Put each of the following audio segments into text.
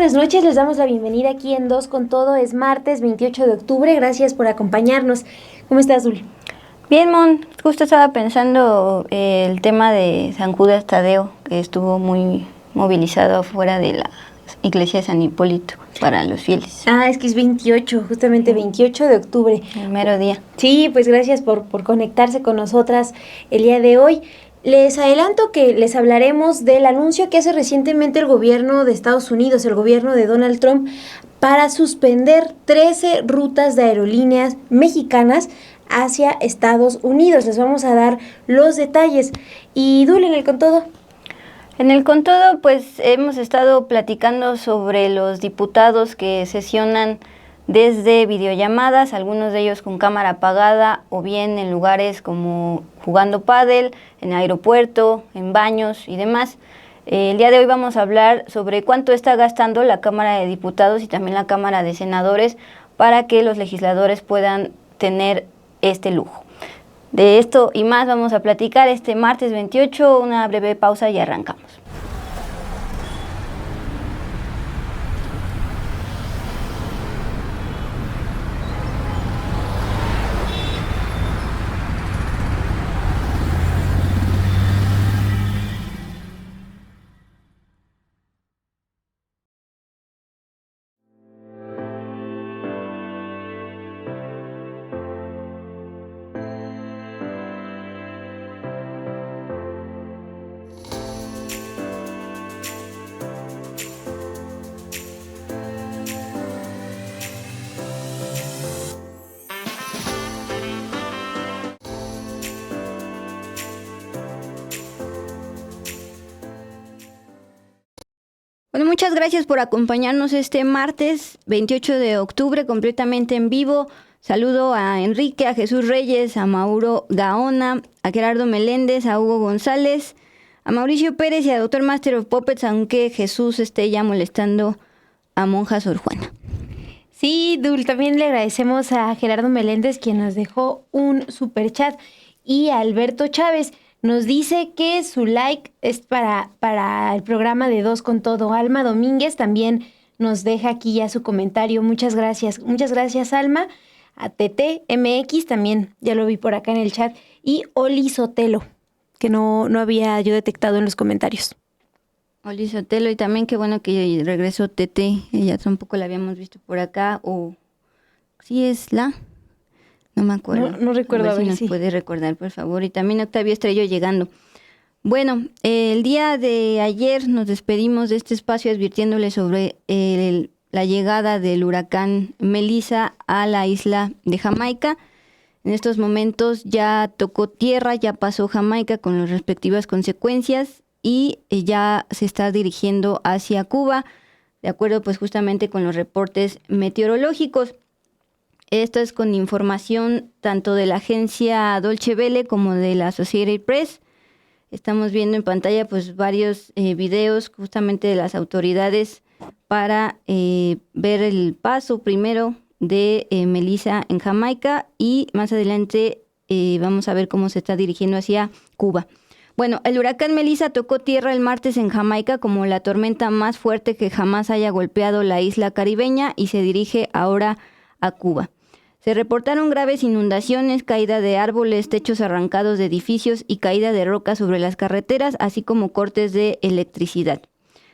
buenas noches, les damos la bienvenida aquí en Dos con Todo. Es martes 28 de octubre, gracias por acompañarnos. ¿Cómo estás, Dul? Bien, Mon, justo estaba pensando el tema de San Judas Tadeo, que estuvo muy movilizado fuera de la iglesia de San Hipólito para los fieles. Es que es 28, justamente 28 de octubre. El mero día. Sí, pues gracias por conectarse con nosotras el día de hoy. Les adelanto que les hablaremos del anuncio que hace recientemente el gobierno de Estados Unidos, el gobierno de Donald Trump, para suspender 13 rutas de aerolíneas mexicanas hacia Estados Unidos. Les vamos a dar los detalles. Y Dul, en el Con Todo. En el Con Todo, pues hemos estado platicando sobre los diputados que sesionan desde videollamadas, algunos de ellos con cámara apagada o bien en lugares como jugando pádel, en aeropuerto, en baños y demás. El día de hoy vamos a hablar sobre cuánto está gastando la Cámara de Diputados y también la Cámara de Senadores para que los legisladores puedan tener este lujo. De esto y más vamos a platicar este martes 28, una breve pausa y arrancamos. Bueno, muchas gracias por acompañarnos este martes 28 de octubre completamente en vivo. Saludo a Enrique, a Jesús Reyes, a Mauro Gaona, a Gerardo Meléndez, a Hugo González, a Mauricio Pérez y a Dr. Master of Puppets, aunque Jesús esté ya molestando a Monja Sor Juana. Sí, Dul, también le agradecemos a Gerardo Meléndez, quien nos dejó un superchat, y a Alberto Chávez. Nos dice que su like es para el programa de Dos con Todo. Alma Domínguez también nos deja aquí ya su comentario. Muchas gracias, Alma. A TTMX también, ya lo vi por acá en el chat. Y Oli Sotelo, que no había yo detectado en los comentarios. Oli Sotelo, y también qué bueno que regresó Tete. Ella tampoco la habíamos visto por acá. O sí es la... No me acuerdo. No recuerdo. A ver si nos puede recordar, por favor. Y también Octavio Estrello llegando. Bueno, el día de ayer nos despedimos de este espacio advirtiéndole sobre la llegada del huracán Melissa a la isla de Jamaica. En estos momentos ya tocó tierra, ya pasó Jamaica con las respectivas consecuencias y ya se está dirigiendo hacia Cuba, de acuerdo pues justamente con los reportes meteorológicos. Esto es con información tanto de la agencia Deutsche Welle como de la Associated Press. Estamos viendo en pantalla pues varios videos justamente de las autoridades para ver el paso primero de Melissa en Jamaica y más adelante vamos a ver cómo se está dirigiendo hacia Cuba. Bueno, el huracán Melissa tocó tierra el martes en Jamaica como la tormenta más fuerte que jamás haya golpeado la isla caribeña y se dirige ahora a Cuba. Se reportaron graves inundaciones, caída de árboles, techos arrancados de edificios y caída de rocas sobre las carreteras, así como cortes de electricidad.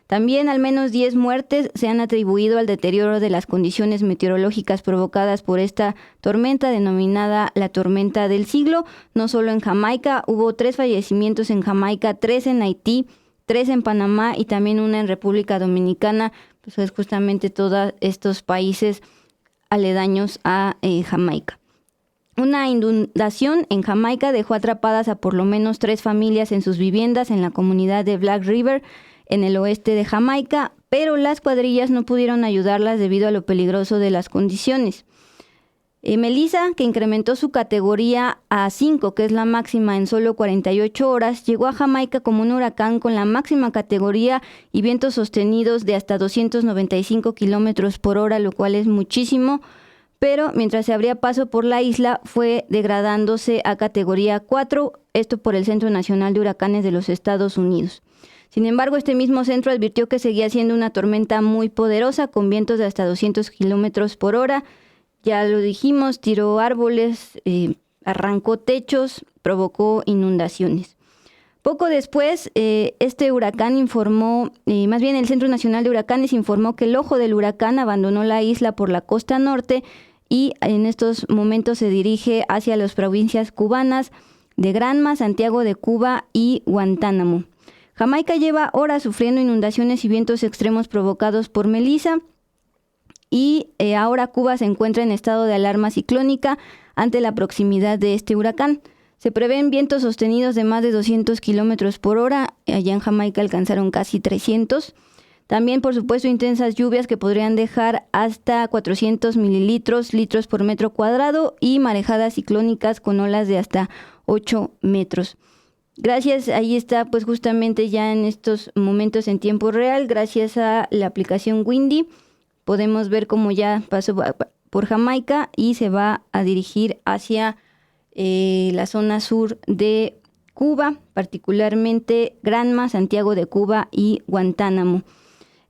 También al menos 10 muertes se han atribuido al deterioro de las condiciones meteorológicas provocadas por esta tormenta denominada la tormenta del siglo. No solo en Jamaica, hubo 3 fallecimientos en Jamaica, 3 en Haití, 3 en Panamá y también una en República Dominicana. Pues es justamente todos estos países aledaños a Jamaica. Una inundación en Jamaica dejó atrapadas a por lo menos 3 familias en sus viviendas en la comunidad de Black River, en el oeste de Jamaica, pero las cuadrillas no pudieron ayudarlas debido a lo peligroso de las condiciones. Melissa, que incrementó su categoría a 5, que es la máxima en solo 48 horas, llegó a Jamaica como un huracán con la máxima categoría y vientos sostenidos de hasta 295 kilómetros por hora, lo cual es muchísimo, pero mientras se abría paso por la isla fue degradándose a categoría 4, esto por el Centro Nacional de Huracanes de los Estados Unidos. Sin embargo, este mismo centro advirtió que seguía siendo una tormenta muy poderosa, con vientos de hasta 200 kilómetros por hora. Ya lo dijimos, tiró árboles, arrancó techos, provocó inundaciones. Poco después, este huracán informó, más bien el Centro Nacional de Huracanes informó que el ojo del huracán abandonó la isla por la costa norte y en estos momentos se dirige hacia las provincias cubanas de Granma, Santiago de Cuba y Guantánamo. Jamaica lleva horas sufriendo inundaciones y vientos extremos provocados por Melissa y ahora Cuba se encuentra en estado de alarma ciclónica ante la proximidad de este huracán. Se prevén vientos sostenidos de más de 200 kilómetros por hora. Allá en Jamaica alcanzaron casi 300. También, por supuesto, intensas lluvias que podrían dejar hasta 400 litros por metro cuadrado y marejadas ciclónicas con olas de hasta 8 metros. Gracias, ahí está pues justamente ya en estos momentos en tiempo real, gracias a la aplicación Windy, podemos ver cómo ya pasó por Jamaica y se va a dirigir hacia la zona sur de Cuba, particularmente Granma, Santiago de Cuba y Guantánamo.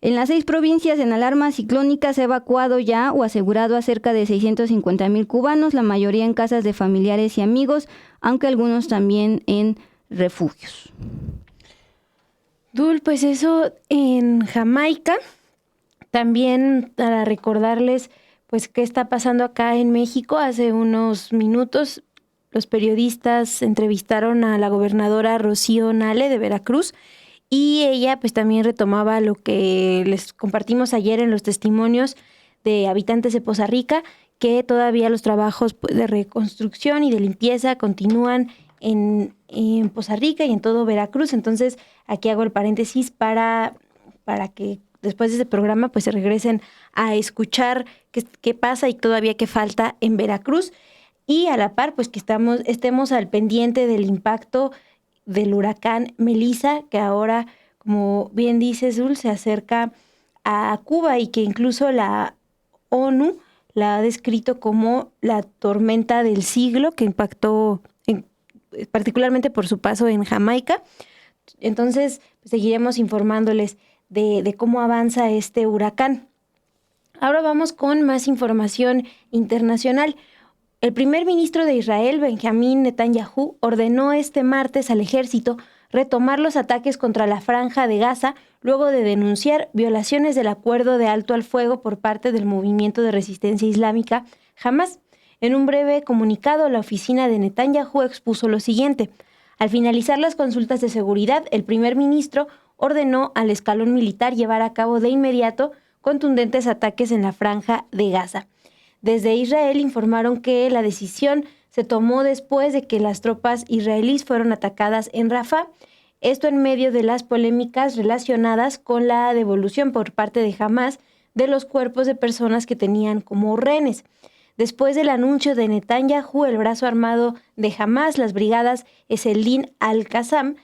En las 6 provincias en alarma ciclónica se ha evacuado ya o asegurado a cerca de 650,000 cubanos, la mayoría en casas de familiares y amigos, aunque algunos también en refugios. Dul, pues eso en Jamaica. También para recordarles pues qué está pasando acá en México. Hace unos minutos los periodistas entrevistaron a la gobernadora Rocío Nale de Veracruz y ella pues también retomaba lo que les compartimos ayer en los testimonios de habitantes de Poza Rica, que todavía los trabajos de reconstrucción y de limpieza continúan en Poza Rica y en todo Veracruz. Entonces aquí hago el paréntesis para que después de ese programa pues se regresen a escuchar qué pasa y todavía qué falta en Veracruz. Y a la par pues que estemos al pendiente del impacto del huracán Melissa, que ahora, como bien dices, Zul, se acerca a Cuba y que incluso la ONU la ha descrito como la tormenta del siglo que impactó particularmente por su paso en Jamaica. Entonces, pues, seguiremos informándoles de cómo avanza este huracán. Ahora vamos con más información internacional. El primer ministro de Israel, Benjamín Netanyahu, ordenó este martes al ejército retomar los ataques contra la Franja de Gaza luego de denunciar violaciones del acuerdo de alto al fuego por parte del movimiento de resistencia islámica Hamás. En un breve comunicado, la oficina de Netanyahu expuso lo siguiente. Al finalizar las consultas de seguridad, el primer ministro ordenó al escalón militar llevar a cabo de inmediato contundentes ataques en la Franja de Gaza. Desde Israel informaron que la decisión se tomó después de que las tropas israelíes fueron atacadas en Rafah, esto en medio de las polémicas relacionadas con la devolución por parte de Hamás de los cuerpos de personas que tenían como rehenes. Después del anuncio de Netanyahu, el brazo armado de Hamás, las brigadas Eseldin al-Qassam,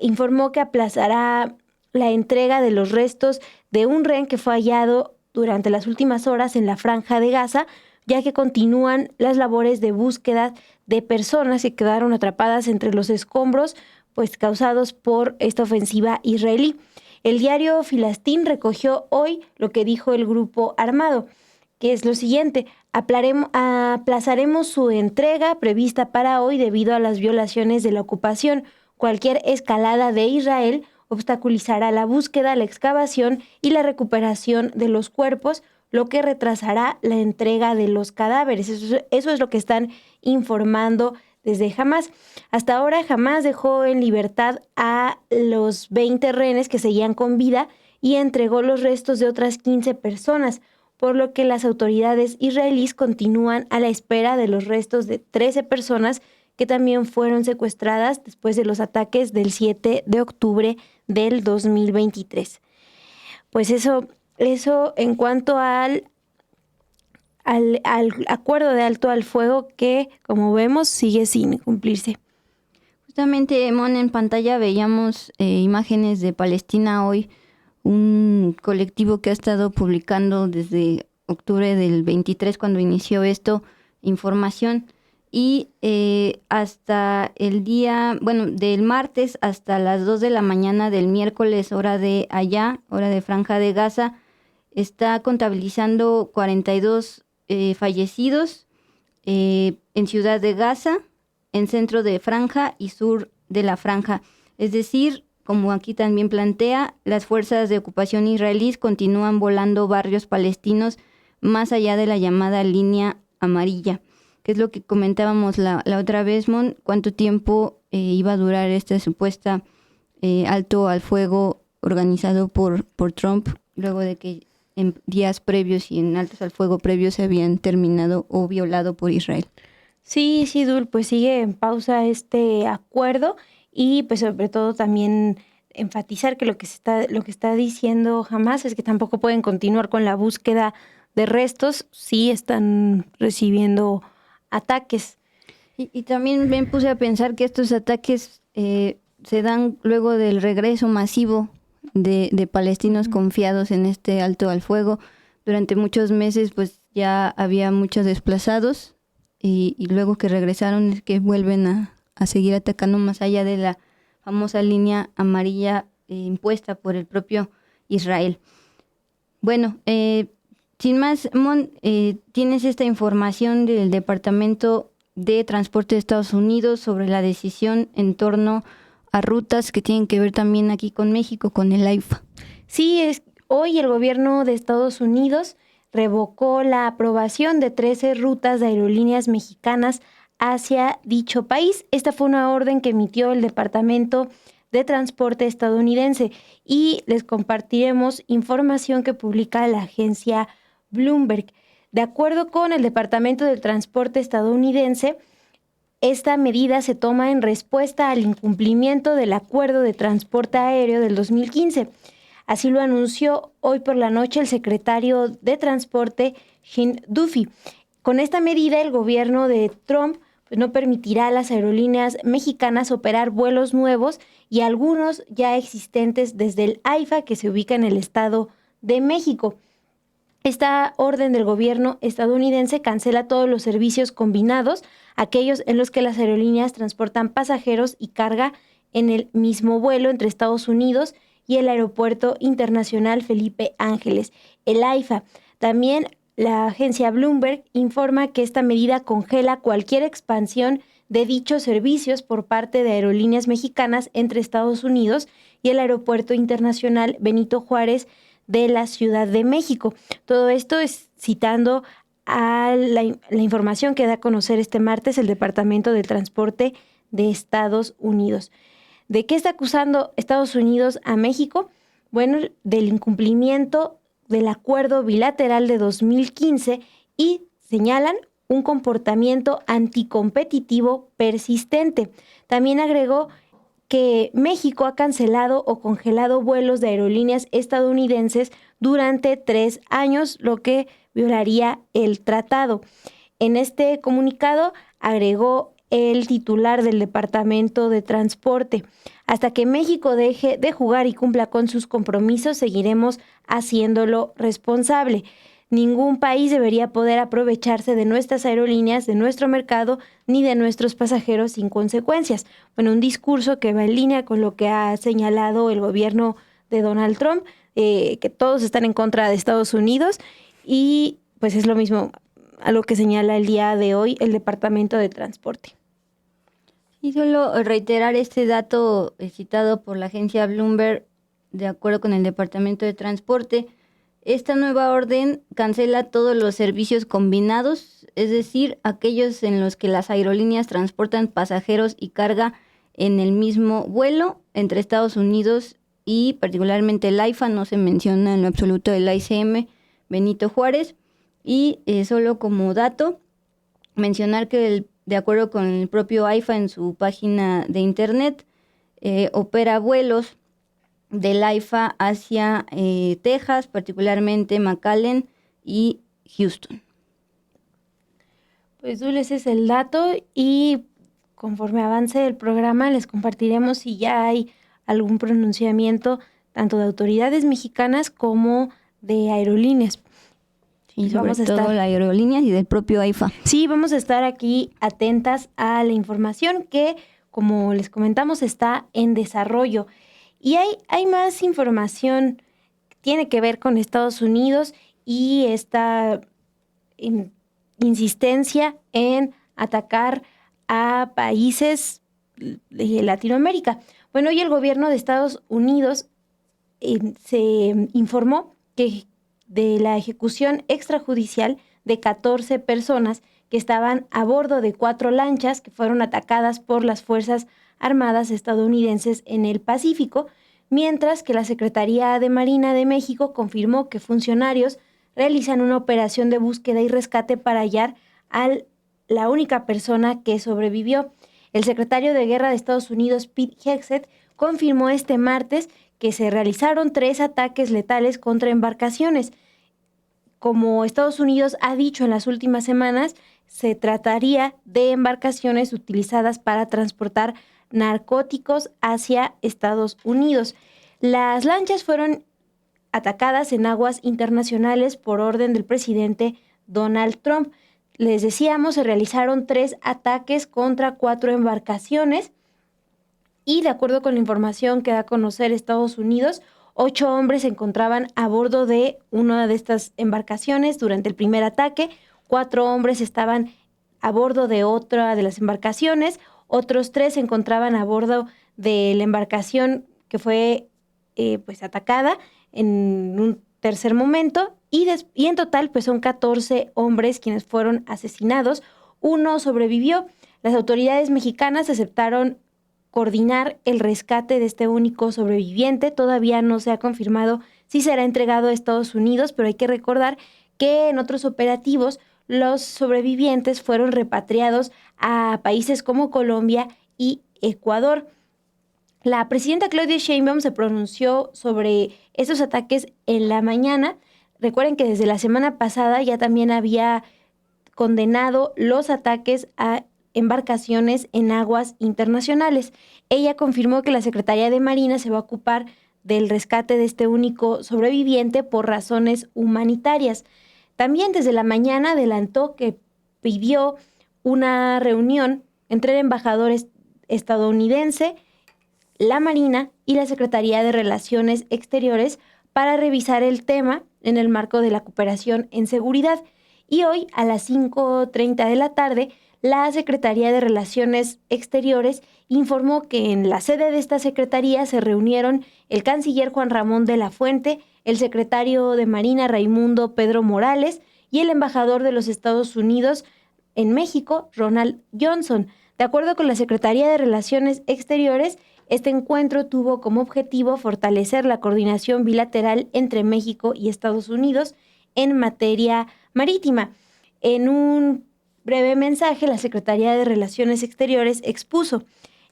informó que aplazará la entrega de los restos de un rehén que fue hallado durante las últimas horas en la Franja de Gaza, ya que continúan las labores de búsqueda de personas que quedaron atrapadas entre los escombros, pues causados por esta ofensiva israelí. El diario Filastín recogió hoy lo que dijo el grupo armado, que es lo siguiente: aplazaremos su entrega prevista para hoy debido a las violaciones de la ocupación. Cualquier escalada de Israel obstaculizará la búsqueda, la excavación y la recuperación de los cuerpos, lo que retrasará la entrega de los cadáveres. Eso es lo que están informando desde Hamás. Hasta ahora Hamás dejó en libertad a los 20 rehenes que seguían con vida y entregó los restos de otras 15 personas, por lo que las autoridades israelíes continúan a la espera de los restos de 13 personas que también fueron secuestradas después de los ataques del 7 de octubre del 2023. Pues eso en cuanto al acuerdo de alto al fuego que, como vemos, sigue sin cumplirse. Justamente, Mon, en pantalla veíamos imágenes de Palestina hoy, un colectivo que ha estado publicando desde octubre del 23, cuando inició esto, información. y hasta el día, bueno, del martes hasta las 2 de la mañana del miércoles, hora de allá, hora de Franja de Gaza, está contabilizando 42 fallecidos en Ciudad de Gaza, en centro de Franja y sur de la Franja. Es decir, como aquí también plantea, las fuerzas de ocupación israelíes continúan volando barrios palestinos más allá de la llamada línea amarilla, que es lo que comentábamos la otra vez, Mon, cuánto tiempo iba a durar esta supuesta alto al fuego organizado por Trump, luego de que en días previos y en altos al fuego previos se habían terminado o violado por Israel. Sí, Dul, pues sigue en pausa este acuerdo y pues sobre todo también enfatizar que lo que está diciendo Hamás es que tampoco pueden continuar con la búsqueda de restos, sí están recibiendo ataques. Y también me puse a pensar que estos ataques se dan luego del regreso masivo de palestinos confiados en este alto al fuego. Durante muchos meses pues ya había muchos desplazados y luego que regresaron es que vuelven a seguir atacando más allá de la famosa línea amarilla impuesta por el propio Israel. Bueno, sin más, Mon, tienes esta información del Departamento de Transporte de Estados Unidos sobre la decisión en torno a rutas que tienen que ver también aquí con México, con el AIFA. Sí, hoy el gobierno de Estados Unidos revocó la aprobación de 13 rutas de aerolíneas mexicanas hacia dicho país. Esta fue una orden que emitió el Departamento de Transporte estadounidense y les compartiremos información que publica la agencia Bloomberg. De acuerdo con el Departamento del Transporte estadounidense, esta medida se toma en respuesta al incumplimiento del Acuerdo de Transporte Aéreo del 2015. Así lo anunció hoy por la noche el secretario de Transporte, Sean Duffy. Con esta medida, el gobierno de Trump no permitirá a las aerolíneas mexicanas operar vuelos nuevos y algunos ya existentes desde el AIFA, que se ubica en el Estado de México. Esta orden del gobierno estadounidense cancela todos los servicios combinados, aquellos en los que las aerolíneas transportan pasajeros y carga en el mismo vuelo entre Estados Unidos y el Aeropuerto Internacional Felipe Ángeles, el AIFA. También la agencia Bloomberg informa que esta medida congela cualquier expansión de dichos servicios por parte de aerolíneas mexicanas entre Estados Unidos y el Aeropuerto Internacional Benito Juárez de la Ciudad de México. Todo esto es citando a la información que da a conocer este martes el Departamento de Transporte de Estados Unidos. ¿De qué está acusando Estados Unidos a México? Bueno, del incumplimiento del acuerdo bilateral de 2015 y señalan un comportamiento anticompetitivo persistente. También agregó que México ha cancelado o congelado vuelos de aerolíneas estadounidenses durante 3 años, lo que violaría el tratado. En este comunicado agregó el titular del Departamento de Transporte: hasta que México deje de jugar y cumpla con sus compromisos, seguiremos haciéndolo responsable. Ningún país debería poder aprovecharse de nuestras aerolíneas, de nuestro mercado, ni de nuestros pasajeros sin consecuencias. Bueno, un discurso que va en línea con lo que ha señalado el gobierno de Donald Trump, que todos están en contra de Estados Unidos, y pues es lo mismo a lo que señala el día de hoy el Departamento de Transporte. Y solo reiterar este dato citado por la agencia Bloomberg, de acuerdo con el Departamento de Transporte. Esta nueva orden cancela todos los servicios combinados, es decir, aquellos en los que las aerolíneas transportan pasajeros y carga en el mismo vuelo entre Estados Unidos y particularmente el AIFA, no se menciona en lo absoluto el ICM Benito Juárez. Y solo como dato, mencionar que de acuerdo con el propio AIFA en su página de internet, opera vuelos del AIFA hacia Texas, particularmente McAllen y Houston. Pues Dul, ese es el dato y conforme avance el programa les compartiremos si ya hay algún pronunciamiento tanto de autoridades mexicanas como de aerolíneas. Sí, sobre vamos a todo estar... la aerolínea y del propio AIFA. Sí, vamos a estar aquí atentas a la información que, como les comentamos, está en desarrollo. Y hay más información que tiene que ver con Estados Unidos y esta insistencia en atacar a países de Latinoamérica. Bueno, hoy el gobierno de Estados Unidos se informó que de la ejecución extrajudicial de 14 personas que estaban a bordo de 4 lanchas que fueron atacadas por las Fuerzas Armadas estadounidenses en el Pacífico, mientras que la Secretaría de Marina de México confirmó que funcionarios realizan una operación de búsqueda y rescate para hallar a la única persona que sobrevivió. El secretario de Guerra de Estados Unidos, Pete Hegseth, confirmó este martes que se realizaron 3 ataques letales contra embarcaciones. Como Estados Unidos ha dicho en las últimas semanas, se trataría de embarcaciones utilizadas para transportar narcóticos hacia Estados Unidos. Las lanchas fueron atacadas en aguas internacionales por orden del presidente Donald Trump. Les decíamos, se realizaron 3 ataques contra 4 embarcaciones y de acuerdo con la información que da a conocer Estados Unidos, 8 hombres se encontraban a bordo de una de estas embarcaciones durante el primer ataque, 4 hombres estaban a bordo de otra de las embarcaciones, otros 3 se encontraban a bordo de la embarcación que fue pues atacada en un tercer momento y en total pues son 14 hombres quienes fueron asesinados, uno sobrevivió. Las autoridades mexicanas aceptaron coordinar el rescate de este único sobreviviente. Todavía no se ha confirmado si será entregado a Estados Unidos, pero hay que recordar que en otros operativos los sobrevivientes fueron repatriados a países como Colombia y Ecuador. La presidenta Claudia Sheinbaum se pronunció sobre estos ataques en la mañana. Recuerden que desde la semana pasada ya también había condenado los ataques a embarcaciones en aguas internacionales. Ella confirmó que la Secretaría de Marina se va a ocupar del rescate de este único sobreviviente por razones humanitarias. También desde la mañana adelantó que pidió una reunión entre el embajador estadounidense, la Marina y la Secretaría de Relaciones Exteriores para revisar el tema en el marco de la cooperación en seguridad. Y hoy a las 5:30 de la tarde, la Secretaría de Relaciones Exteriores informó que en la sede de esta secretaría se reunieron el canciller Juan Ramón de la Fuente, el secretario de Marina Raimundo Pedro Morales y el embajador de los Estados Unidos en México, Ronald Johnson. De acuerdo con la Secretaría de Relaciones Exteriores, este encuentro tuvo como objetivo fortalecer la coordinación bilateral entre México y Estados Unidos en materia marítima. En un breve mensaje, la Secretaría de Relaciones Exteriores expuso: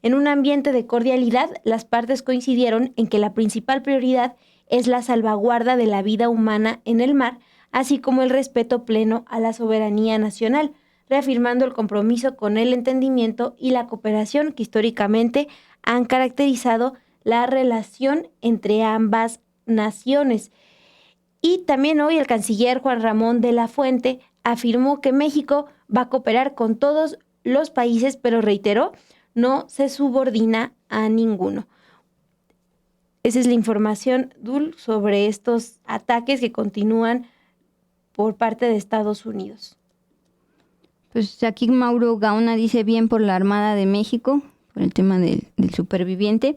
en un ambiente de cordialidad, las partes coincidieron en que la principal prioridad es la salvaguarda de la vida humana en el mar, así como el respeto pleno a la soberanía nacional, reafirmando el compromiso con el entendimiento y la cooperación que históricamente han caracterizado la relación entre ambas naciones. Y también hoy el canciller Juan Ramón de la Fuente afirmó que México va a cooperar con todos los países, pero reiteró, no se subordina a ninguno. Esa es la información, Dul, sobre estos ataques que continúan por parte de Estados Unidos. Pues aquí Mauro Gaona dice bien por la Armada de México, por el tema del superviviente,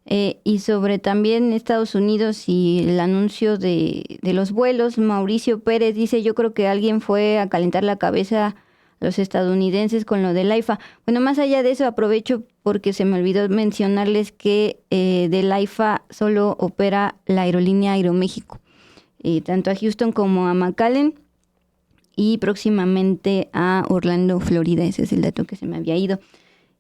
y sobre también Estados Unidos y el anuncio de los vuelos. Mauricio Pérez dice, yo creo que alguien fue a calentar la cabeza a los estadounidenses con lo del AIFA. Bueno, más allá de eso, aprovecho porque se me olvidó mencionarles que del AIFA solo opera la aerolínea Aeroméxico, tanto a Houston como a McAllen, y próximamente a Orlando, Florida. Ese es el dato que se me había ido.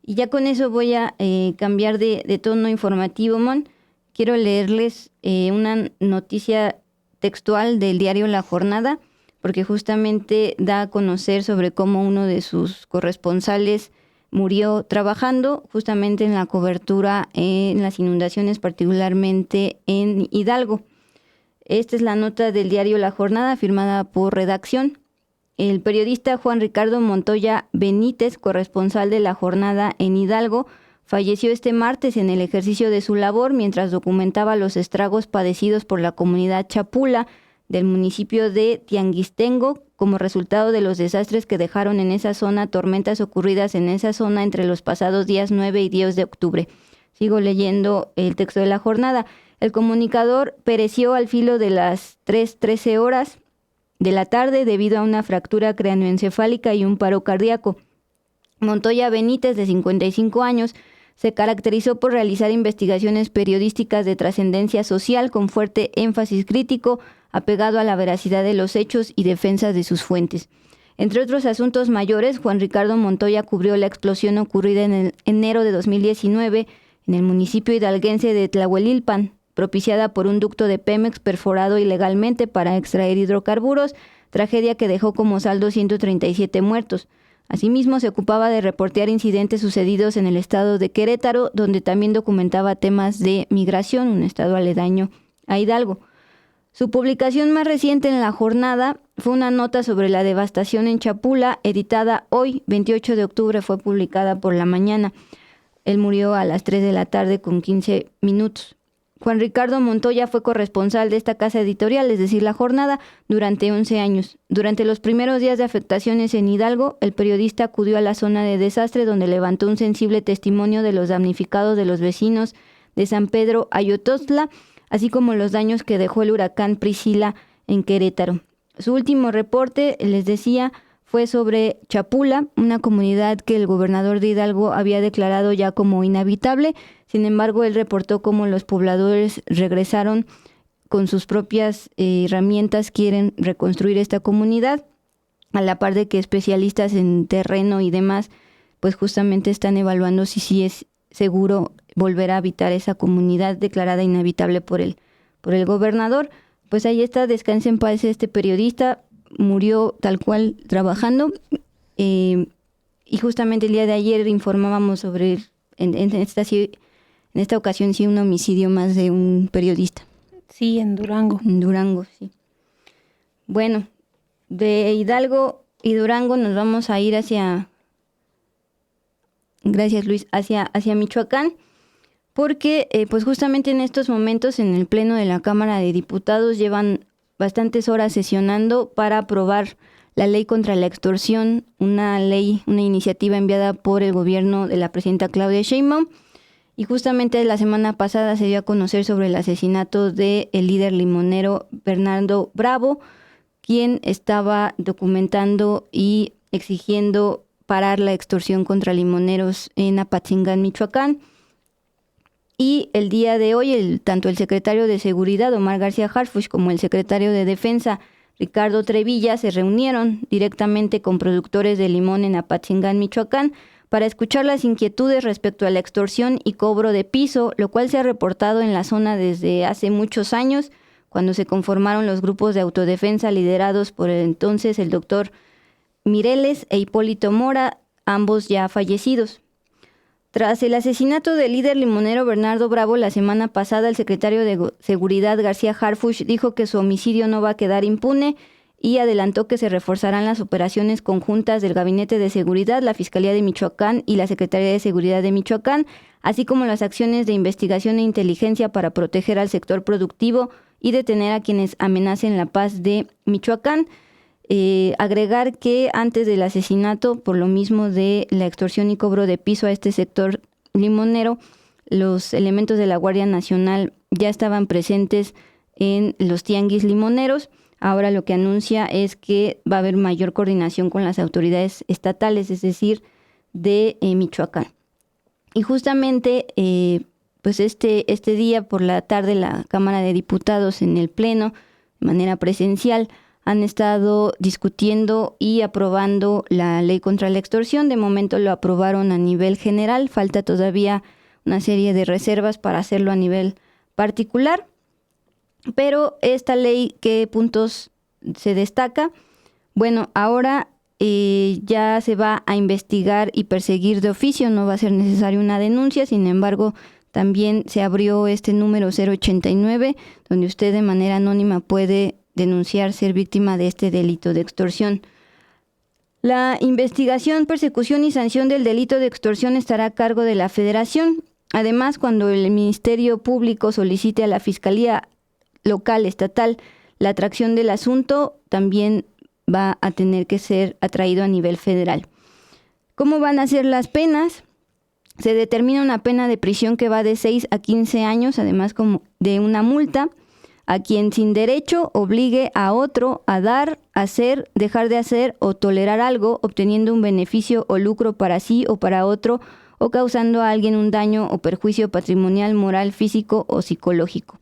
Y ya con eso voy a cambiar de tono informativo, Mon. Quiero leerles una noticia textual del diario La Jornada, porque justamente da a conocer sobre cómo uno de sus corresponsales murió trabajando justamente en la cobertura en las inundaciones, particularmente en Hidalgo. Esta es la nota del diario La Jornada, firmada por Redacción. El periodista Juan Ricardo Montoya Benítez, corresponsal de La Jornada en Hidalgo, falleció este martes en el ejercicio de su labor mientras documentaba los estragos padecidos por la comunidad chapula del municipio de Tianguistengo como resultado de los desastres que dejaron en esa zona tormentas ocurridas en esa zona entre los pasados días 9 y 10 de octubre. Sigo leyendo el texto de La Jornada. El comunicador pereció al filo de las 3:13 horas de la tarde debido a una fractura craneoencefálica y un paro cardíaco. Montoya Benítez, de 55 años, se caracterizó por realizar investigaciones periodísticas de trascendencia social con fuerte énfasis crítico, apegado a la veracidad de los hechos y defensa de sus fuentes. Entre otros asuntos mayores, Juan Ricardo Montoya cubrió la explosión ocurrida en el enero de 2019 en el municipio hidalguense de Tlahuelilpan, propiciada por un ducto de Pemex perforado ilegalmente para extraer hidrocarburos, tragedia que dejó como saldo 137 muertos. Asimismo, se ocupaba de reportear incidentes sucedidos en el estado de Querétaro, donde también documentaba temas de migración, un estado aledaño a Hidalgo. Su publicación más reciente en La Jornada fue una nota sobre la devastación en Chapula, editada hoy, 28 de octubre, fue publicada por La Mañana. Él murió a las 3 de la tarde con 15 minutos. Juan Ricardo Montoya fue corresponsal de esta casa editorial, es decir, La Jornada, durante 11 años. Durante los primeros días de afectaciones en Hidalgo, el periodista acudió a la zona de desastre donde levantó un sensible testimonio de los damnificados de los vecinos de San Pedro Ayototla, así como los daños que dejó el huracán Priscila en Querétaro. Su último reporte, les decía, fue sobre Chapula, una comunidad que el gobernador de Hidalgo había declarado ya como inhabitable. Sin embargo, él reportó cómo los pobladores regresaron con sus propias herramientas, quieren reconstruir esta comunidad, a la par de que especialistas en terreno y demás, pues justamente están evaluando si sí es seguro volver a habitar esa comunidad declarada inhabitable por el gobernador. Pues ahí está, descanse en paz este periodista, murió tal cual trabajando, y justamente el día de ayer informábamos sobre, en esta ocasión sí, un homicidio más de un periodista. Sí, en Durango. En Durango, sí. Bueno, de Hidalgo y Durango nos vamos a ir gracias Luis, hacia Michoacán, porque pues justamente en estos momentos en el Pleno de la Cámara de Diputados llevan bastantes horas sesionando para aprobar la ley contra la extorsión, una iniciativa enviada por el gobierno de la presidenta Claudia Sheinbaum. Y justamente la semana pasada se dio a conocer sobre el asesinato del líder limonero Bernardo Bravo, quien estaba documentando y exigiendo parar la extorsión contra limoneros en Apatzingán, Michoacán. Y el día de hoy, tanto el secretario de Seguridad, Omar García Harfuch, como el secretario de Defensa, Ricardo Trevilla, se reunieron directamente con productores de limón en Apatzingán, Michoacán, para escuchar las inquietudes respecto a la extorsión y cobro de piso, lo cual se ha reportado en la zona desde hace muchos años, cuando se conformaron los grupos de autodefensa liderados por el entonces el doctor Mireles e Hipólito Mora, ambos ya fallecidos. Tras el asesinato del líder limonero Bernardo Bravo la semana pasada, el secretario de Seguridad García Harfuch dijo que su homicidio no va a quedar impune y adelantó que se reforzarán las operaciones conjuntas del Gabinete de Seguridad, la Fiscalía de Michoacán y la Secretaría de Seguridad de Michoacán, así como las acciones de investigación e inteligencia para proteger al sector productivo y detener a quienes amenacen la paz de Michoacán. Agregar que antes del asesinato, por lo mismo de la extorsión y cobro de piso a este sector limonero, los elementos de la Guardia Nacional ya estaban presentes en los tianguis limoneros. Ahora lo que anuncia es que va a haber mayor coordinación con las autoridades estatales, es decir, de Michoacán. Y justamente, pues este día por la tarde, la Cámara de Diputados en el Pleno, de manera presencial, han estado discutiendo y aprobando la ley contra la extorsión. De momento lo aprobaron a nivel general, falta todavía una serie de reservas para hacerlo a nivel particular. Pero esta ley, ¿qué puntos se destaca? Bueno, ahora ya se va a investigar y perseguir de oficio, no va a ser necesaria una denuncia, sin embargo, También se abrió este número 089, donde usted de manera anónima puede denunciar ser víctima de este delito de extorsión. La investigación, persecución y sanción del delito de extorsión estará a cargo de la Federación. Además, cuando el Ministerio Público solicite a la Fiscalía Local, Estatal, la atracción del asunto, también va a tener que ser atraído a nivel federal. ¿Cómo van a ser las penas? Se determina una pena de prisión que va de 6 a 15 años, además como de una multa, a quien sin derecho obligue a otro a dar, hacer, dejar de hacer o tolerar algo, obteniendo un beneficio o lucro para sí o para otro, o causando a alguien un daño o perjuicio patrimonial, moral, físico o psicológico.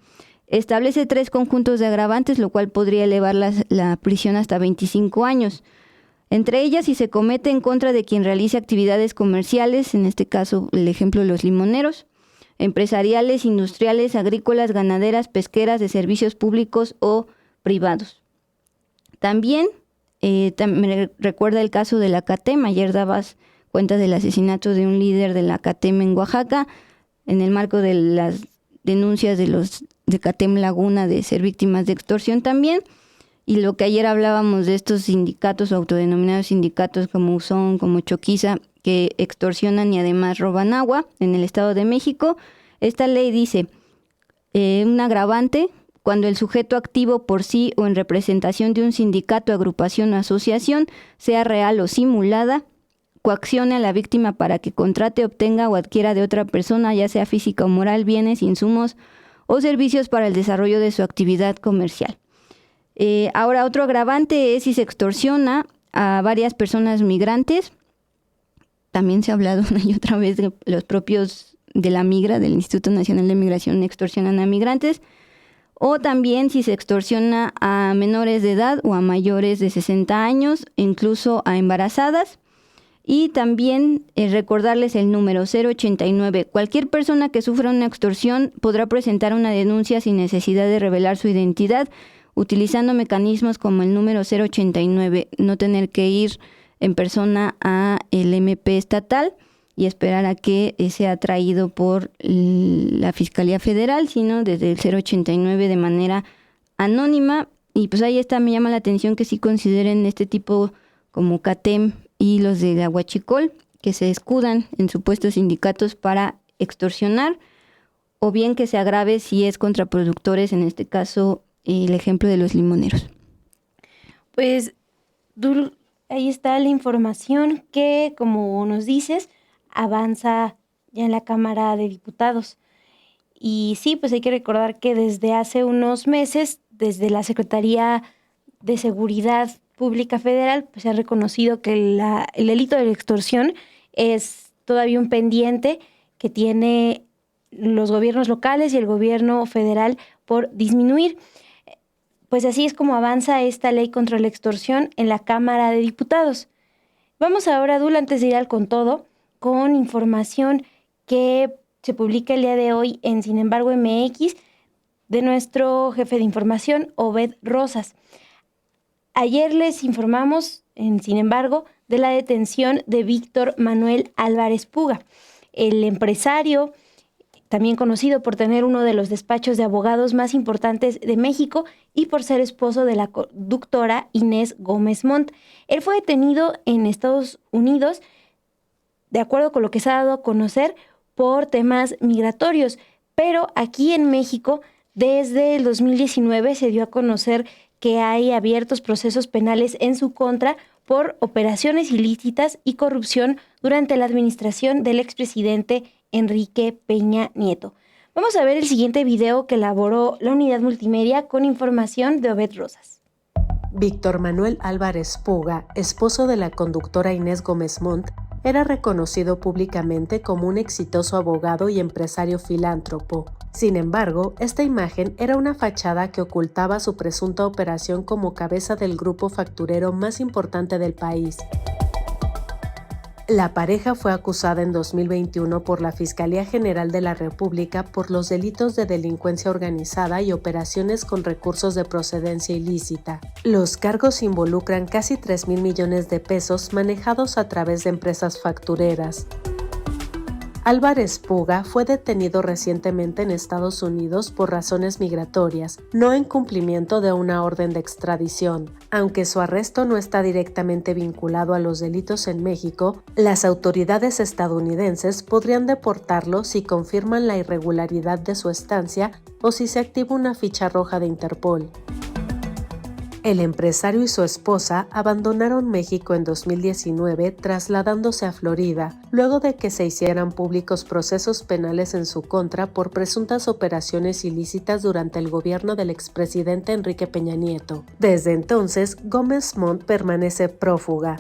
Establece 3 conjuntos de agravantes, lo cual podría elevar la prisión hasta 25 años. Entre ellas, si se comete en contra de quien realice actividades comerciales, en este caso el ejemplo de los limoneros, empresariales, industriales, agrícolas, ganaderas, pesqueras, de servicios públicos o privados. También me recuerda el caso de la CATEM. Ayer dabas cuenta del asesinato de un líder de la CATEM en Oaxaca, en el marco de las denuncias de los de CATEM Laguna de ser víctimas de extorsión también. Y lo que ayer hablábamos de estos sindicatos o autodenominados sindicatos como USON, como Choquiza, que extorsionan y además roban agua en el Estado de México. Esta ley dice un agravante cuando el sujeto activo por sí o en representación de un sindicato, agrupación o asociación, sea real o simulada, coaccione a la víctima para que contrate, obtenga o adquiera de otra persona, ya sea física o moral, bienes, insumos o servicios para el desarrollo de su actividad comercial. Ahora, otro agravante es si se extorsiona a varias personas migrantes. También se ha hablado una y otra vez de los propios de la Migra, del Instituto Nacional de Migración, extorsionan a migrantes. O también si se extorsiona a menores de edad o a mayores de 60 años, incluso a embarazadas. Y también recordarles el número 089. Cualquier persona que sufra una extorsión podrá presentar una denuncia sin necesidad de revelar su identidad, utilizando mecanismos como el número 089, no tener que ir en persona a el MP estatal y esperar a que sea traído por la Fiscalía Federal, sino desde el 089 de manera anónima. Y pues ahí está, me llama la atención que sí consideren este tipo como CATEM y los de Aguachicol, que se escudan en supuestos sindicatos para extorsionar, o bien que se agrave si es contra productores, en este caso el ejemplo de los limoneros. Pues ahí está la información que, como nos dices, avanza ya en la Cámara de Diputados. Y sí, pues hay que recordar que desde hace unos meses, desde la Secretaría de Seguridad Pública Federal, pues se ha reconocido que el delito de la extorsión es todavía un pendiente que tiene los gobiernos locales y el gobierno federal por disminuir. Pues así es como avanza esta ley contra la extorsión en la Cámara de Diputados. Vamos ahora, Dul, antes de ir al con todo, con información que se publica el día de hoy en Sin embargo MX de nuestro jefe de información, Obed Rosas. Ayer les informamos, sin embargo, de la detención de Víctor Manuel Álvarez Puga, el empresario, también conocido por tener uno de los despachos de abogados más importantes de México y por ser esposo de la conductora Inés Gómez Montt. Él fue detenido en Estados Unidos, de acuerdo con lo que se ha dado a conocer, por temas migratorios, pero aquí en México, desde el 2019 se dio a conocer que hay abiertos procesos penales en su contra por operaciones ilícitas y corrupción durante la administración del expresidente Enrique Peña Nieto. Vamos a ver el siguiente video que elaboró la unidad multimedia con información de Obed Rosas. Víctor Manuel Álvarez Puga, esposo de la conductora Inés Gómez Montt, era reconocido públicamente como un exitoso abogado y empresario filántropo. Sin embargo, esta imagen era una fachada que ocultaba su presunta operación como cabeza del grupo facturero más importante del país. La pareja fue acusada en 2021 por la Fiscalía General de la República por los delitos de delincuencia organizada y operaciones con recursos de procedencia ilícita. Los cargos involucran casi 3,000 millones de pesos manejados a través de empresas factureras. Álvarez Puga fue detenido recientemente en Estados Unidos por razones migratorias, no en cumplimiento de una orden de extradición. Aunque su arresto no está directamente vinculado a los delitos en México, las autoridades estadounidenses podrían deportarlo si confirman la irregularidad de su estancia o si se activa una ficha roja de Interpol. El empresario y su esposa abandonaron México en 2019 trasladándose a Florida, luego de que se hicieran públicos procesos penales en su contra por presuntas operaciones ilícitas durante el gobierno del expresidente Enrique Peña Nieto. Desde entonces, Gómez Montt permanece prófuga.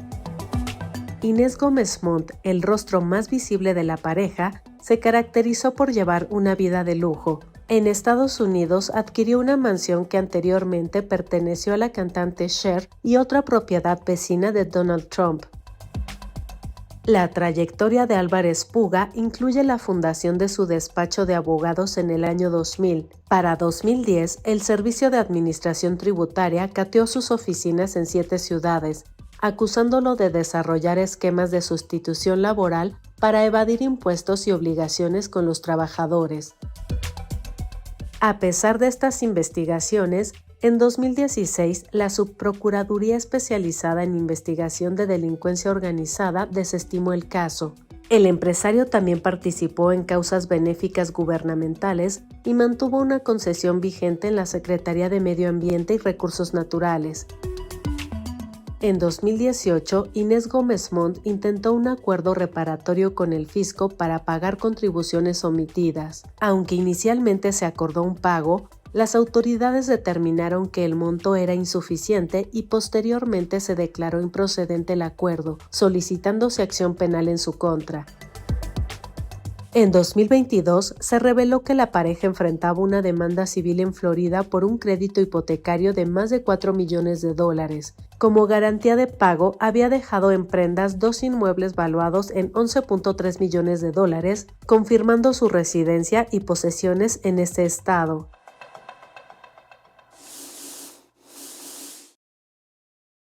Inés Gómez Montt, el rostro más visible de la pareja, se caracterizó por llevar una vida de lujo. En Estados Unidos adquirió una mansión que anteriormente perteneció a la cantante Cher y otra propiedad vecina de Donald Trump. La trayectoria de Álvarez Puga incluye la fundación de su despacho de abogados en el año 2000. Para 2010, el Servicio de Administración Tributaria cateó sus oficinas en 7 ciudades, acusándolo de desarrollar esquemas de sustitución laboral para evadir impuestos y obligaciones con los trabajadores. A pesar de estas investigaciones, en 2016 la Subprocuraduría Especializada en Investigación de Delincuencia Organizada desestimó el caso. El empresario también participó en causas benéficas gubernamentales y mantuvo una concesión vigente en la Secretaría de Medio Ambiente y Recursos Naturales. En 2018, Inés Gómez Montt intentó un acuerdo reparatorio con el fisco para pagar contribuciones omitidas. Aunque inicialmente se acordó un pago, las autoridades determinaron que el monto era insuficiente y posteriormente se declaró improcedente el acuerdo, solicitándose acción penal en su contra. En 2022, se reveló que la pareja enfrentaba una demanda civil en Florida por un crédito hipotecario de más de $4 millones. Como garantía de pago, había dejado en prendas 2 inmuebles valuados en $11.3 millones, confirmando su residencia y posesiones en ese estado.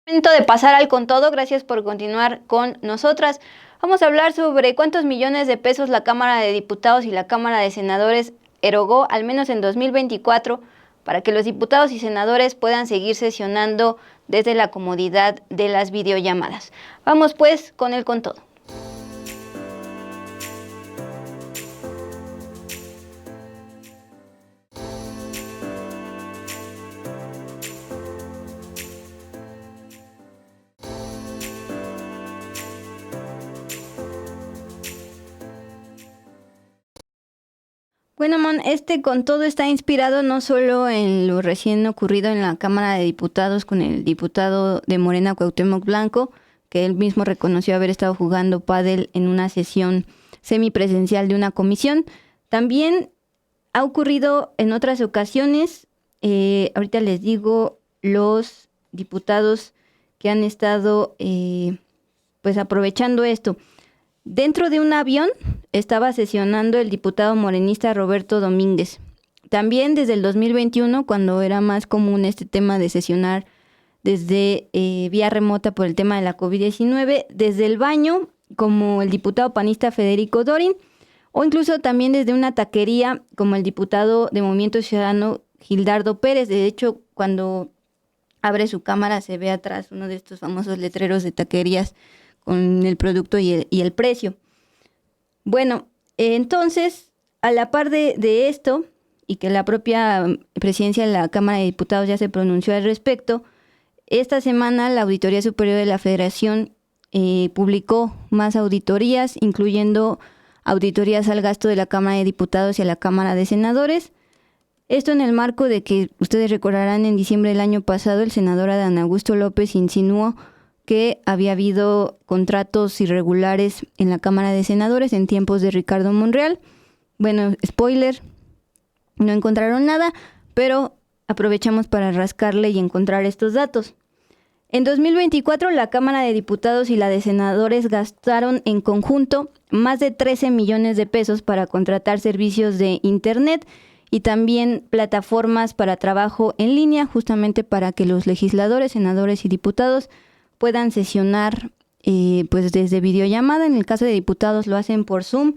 Momento de pasar al con todo. Gracias por continuar con nosotras. Vamos a hablar sobre cuántos millones de pesos la Cámara de Diputados y la Cámara de Senadores erogó, al menos en 2024, para que los diputados y senadores puedan seguir sesionando desde la comodidad de las videollamadas. Vamos pues con el con todo. Bueno, Mon, con todo está inspirado no solo en lo recién ocurrido en la Cámara de Diputados con el diputado de Morena, Cuauhtémoc Blanco, que él mismo reconoció haber estado jugando pádel en una sesión semipresencial de una comisión. También ha ocurrido en otras ocasiones. Ahorita les digo los diputados que han estado pues aprovechando esto. Dentro de un avión estaba sesionando el diputado morenista Roberto Domínguez. También desde el 2021, cuando era más común este tema de sesionar desde vía remota por el tema de la COVID-19, desde el baño, como el diputado panista Federico Dorin, o incluso también desde una taquería, como el diputado de Movimiento Ciudadano Gildardo Pérez. De hecho, cuando abre su cámara se ve atrás uno de estos famosos letreros de taquerías con el producto y el precio. Bueno, entonces, a la par de esto, y que la propia presidencia de la Cámara de Diputados ya se pronunció al respecto, esta semana la Auditoría Superior de la Federación publicó más auditorías, incluyendo auditorías al gasto de la Cámara de Diputados y a la Cámara de Senadores. Esto en el marco de que, ustedes recordarán, en diciembre del año pasado, el senador Adán Augusto López insinuó que había habido contratos irregulares en la Cámara de Senadores en tiempos de Ricardo Monreal. Bueno, spoiler, no encontraron nada, pero aprovechamos para rascarle y encontrar estos datos. En 2024, la Cámara de Diputados y la de Senadores gastaron en conjunto más de 13 millones de pesos para contratar servicios de Internet y también plataformas para trabajo en línea, justamente para que los legisladores, senadores y diputados puedan sesionar pues desde videollamada. En el caso de diputados lo hacen por Zoom,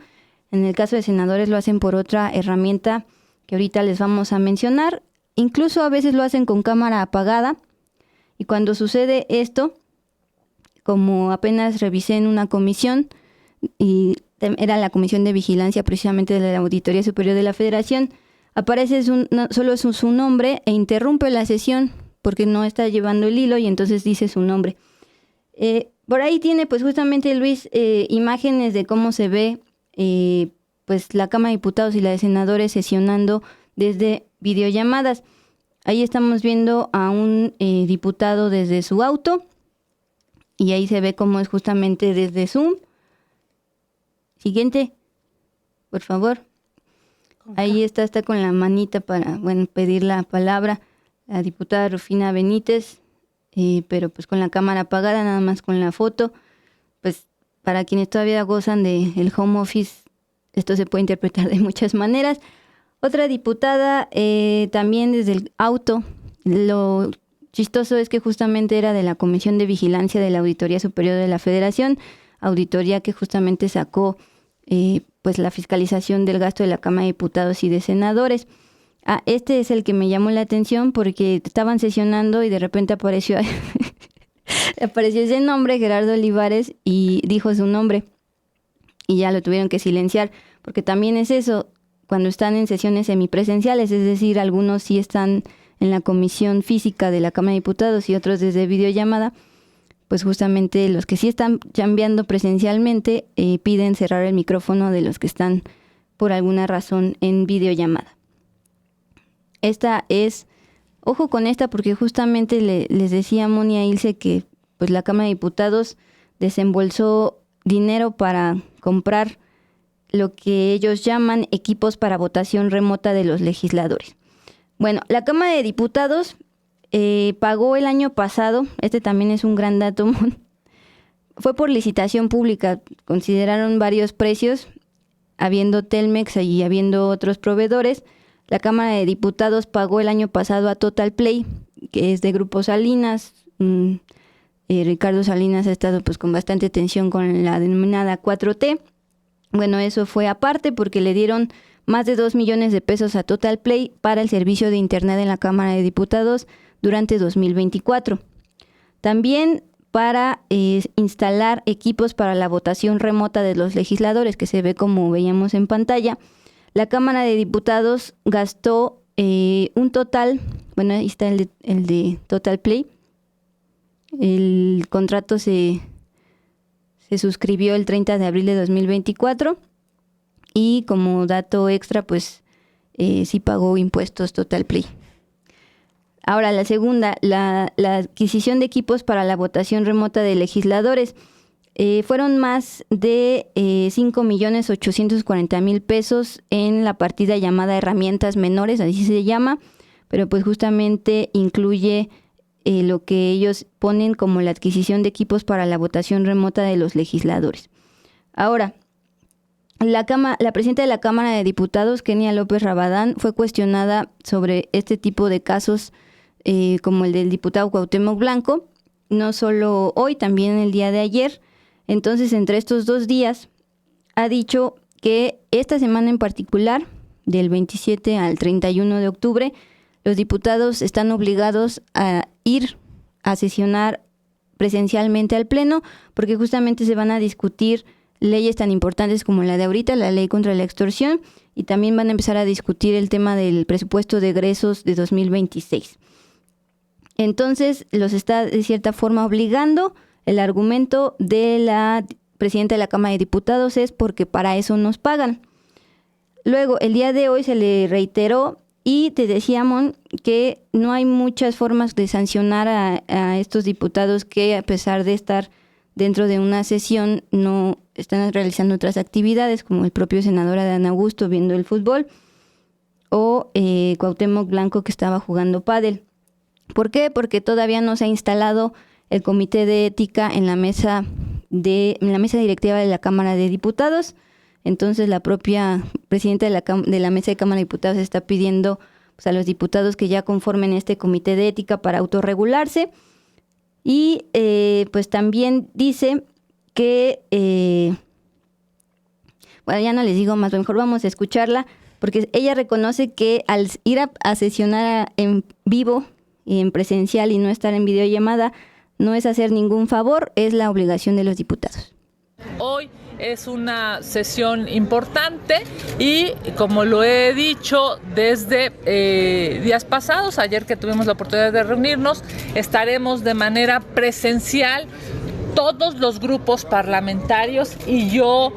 En el caso de senadores lo hacen por otra herramienta que ahorita les vamos a mencionar. Incluso a veces lo hacen con cámara apagada. Y cuando sucede esto, como apenas revisé en una comisión, y era la Comisión de Vigilancia precisamente de la Auditoría Superior de la Federación, aparece solo su nombre e interrumpe la sesión porque no está llevando el hilo y entonces dice su nombre. Por ahí tiene pues justamente Luis imágenes de cómo se ve pues la Cámara de Diputados y la de Senadores sesionando desde videollamadas. Ahí estamos viendo a un diputado desde su auto y ahí se ve cómo es justamente desde Zoom. Siguiente, por favor. Ahí está con la manita para, pedir la palabra la diputada Rufina Benítez, pero pues con la cámara apagada, nada más con la foto. Pues para quienes todavía gozan del home office, esto se puede interpretar de muchas maneras. Otra diputada también desde el auto. Lo chistoso es que justamente era de la Comisión de Vigilancia de la Auditoría Superior de la Federación, auditoría que justamente sacó pues la fiscalización del gasto de la Cámara de Diputados y de Senadores. Este es el que me llamó la atención porque estaban sesionando y de repente apareció ese nombre, Gerardo Olivares, y dijo su nombre y ya lo tuvieron que silenciar, porque también es eso, cuando están en sesiones semipresenciales, es decir, algunos sí están en la comisión física de la Cámara de Diputados y otros desde videollamada, pues justamente los que sí están chambeando presencialmente piden cerrar el micrófono de los que están por alguna razón en videollamada. Esta es, ojo con esta porque justamente les decía a Moni y Ilse que pues la Cámara de Diputados desembolsó dinero para comprar lo que ellos llaman equipos para votación remota de los legisladores. Bueno, la Cámara de Diputados pagó el año pasado, este también es un gran dato, fue por licitación pública, consideraron varios precios, habiendo Telmex y habiendo otros proveedores. La Cámara de Diputados pagó el año pasado a Total Play, que es de Grupo Salinas. Ricardo Salinas ha estado pues con bastante tensión con la denominada 4T. Bueno, eso fue aparte porque le dieron más de 2 millones de pesos a Total Play para el servicio de Internet en la Cámara de Diputados durante 2024. También para instalar equipos para la votación remota de los legisladores, que se ve como veíamos en pantalla. La Cámara de Diputados gastó un total, bueno, ahí está el de Total Play. El contrato se suscribió el 30 de abril de 2024 y como dato extra, pues sí pagó impuestos Total Play. Ahora, la segunda, la adquisición de equipos para la votación remota de legisladores. Fueron más de 5.840.000 pesos en la partida llamada herramientas menores, así se llama, pero pues justamente incluye lo que ellos ponen como la adquisición de equipos para la votación remota de los legisladores. Ahora, la presidenta de la Cámara de Diputados, Kenia López Rabadán, fue cuestionada sobre este tipo de casos como el del diputado Cuauhtémoc Blanco, no solo hoy, también el día de ayer. Entonces, entre estos 2 días, ha dicho que esta semana en particular, del 27 al 31 de octubre, los diputados están obligados a ir a sesionar presencialmente al Pleno, porque justamente se van a discutir leyes tan importantes como la de ahorita, la ley contra la extorsión, y también van a empezar a discutir el tema del presupuesto de egresos de 2026. Entonces, los está de cierta forma obligando. El argumento de la presidenta de la Cámara de Diputados es porque para eso nos pagan. Luego, el día de hoy se le reiteró y te decíamos que no hay muchas formas de sancionar a estos diputados que, a pesar de estar dentro de una sesión, no están realizando otras actividades, como el propio senador Adán Augusto viendo el fútbol o Cuauhtémoc Blanco que estaba jugando pádel. ¿Por qué? Porque todavía no se ha instalado el comité de ética en la mesa directiva de la Cámara de Diputados. Entonces la propia presidenta de la mesa de Cámara de Diputados está pidiendo pues, a los diputados que ya conformen este comité de ética para autorregularse. Y pues también dice que bueno, ya no les digo más, mejor vamos a escucharla, porque ella reconoce que al ir a sesionar en vivo, en presencial y no estar en videollamada, no es hacer ningún favor, es la obligación de los diputados. Hoy es una sesión importante y, como lo he dicho desde días pasados, ayer que tuvimos la oportunidad de reunirnos, estaremos de manera presencial todos los grupos parlamentarios y yo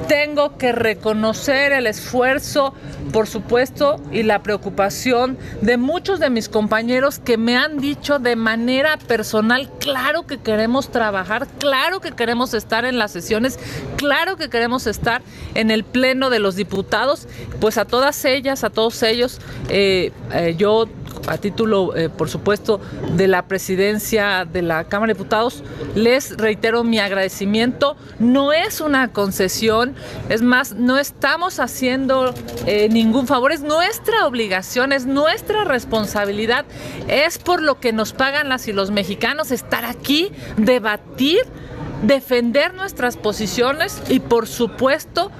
tengo que reconocer el esfuerzo, por supuesto, y la preocupación de muchos de mis compañeros que me han dicho de manera personal, claro que queremos trabajar, claro que queremos estar en las sesiones, claro que queremos estar en el pleno de los diputados. Pues a todas ellas, a todos ellos, yo a título, por supuesto, de la presidencia de la Cámara de Diputados, les reitero mi agradecimiento. No es una concesión, es más, no estamos haciendo ningún favor, es nuestra obligación, es nuestra responsabilidad, es por lo que nos pagan las y los mexicanos, estar aquí, debatir, defender nuestras posiciones y, por supuesto,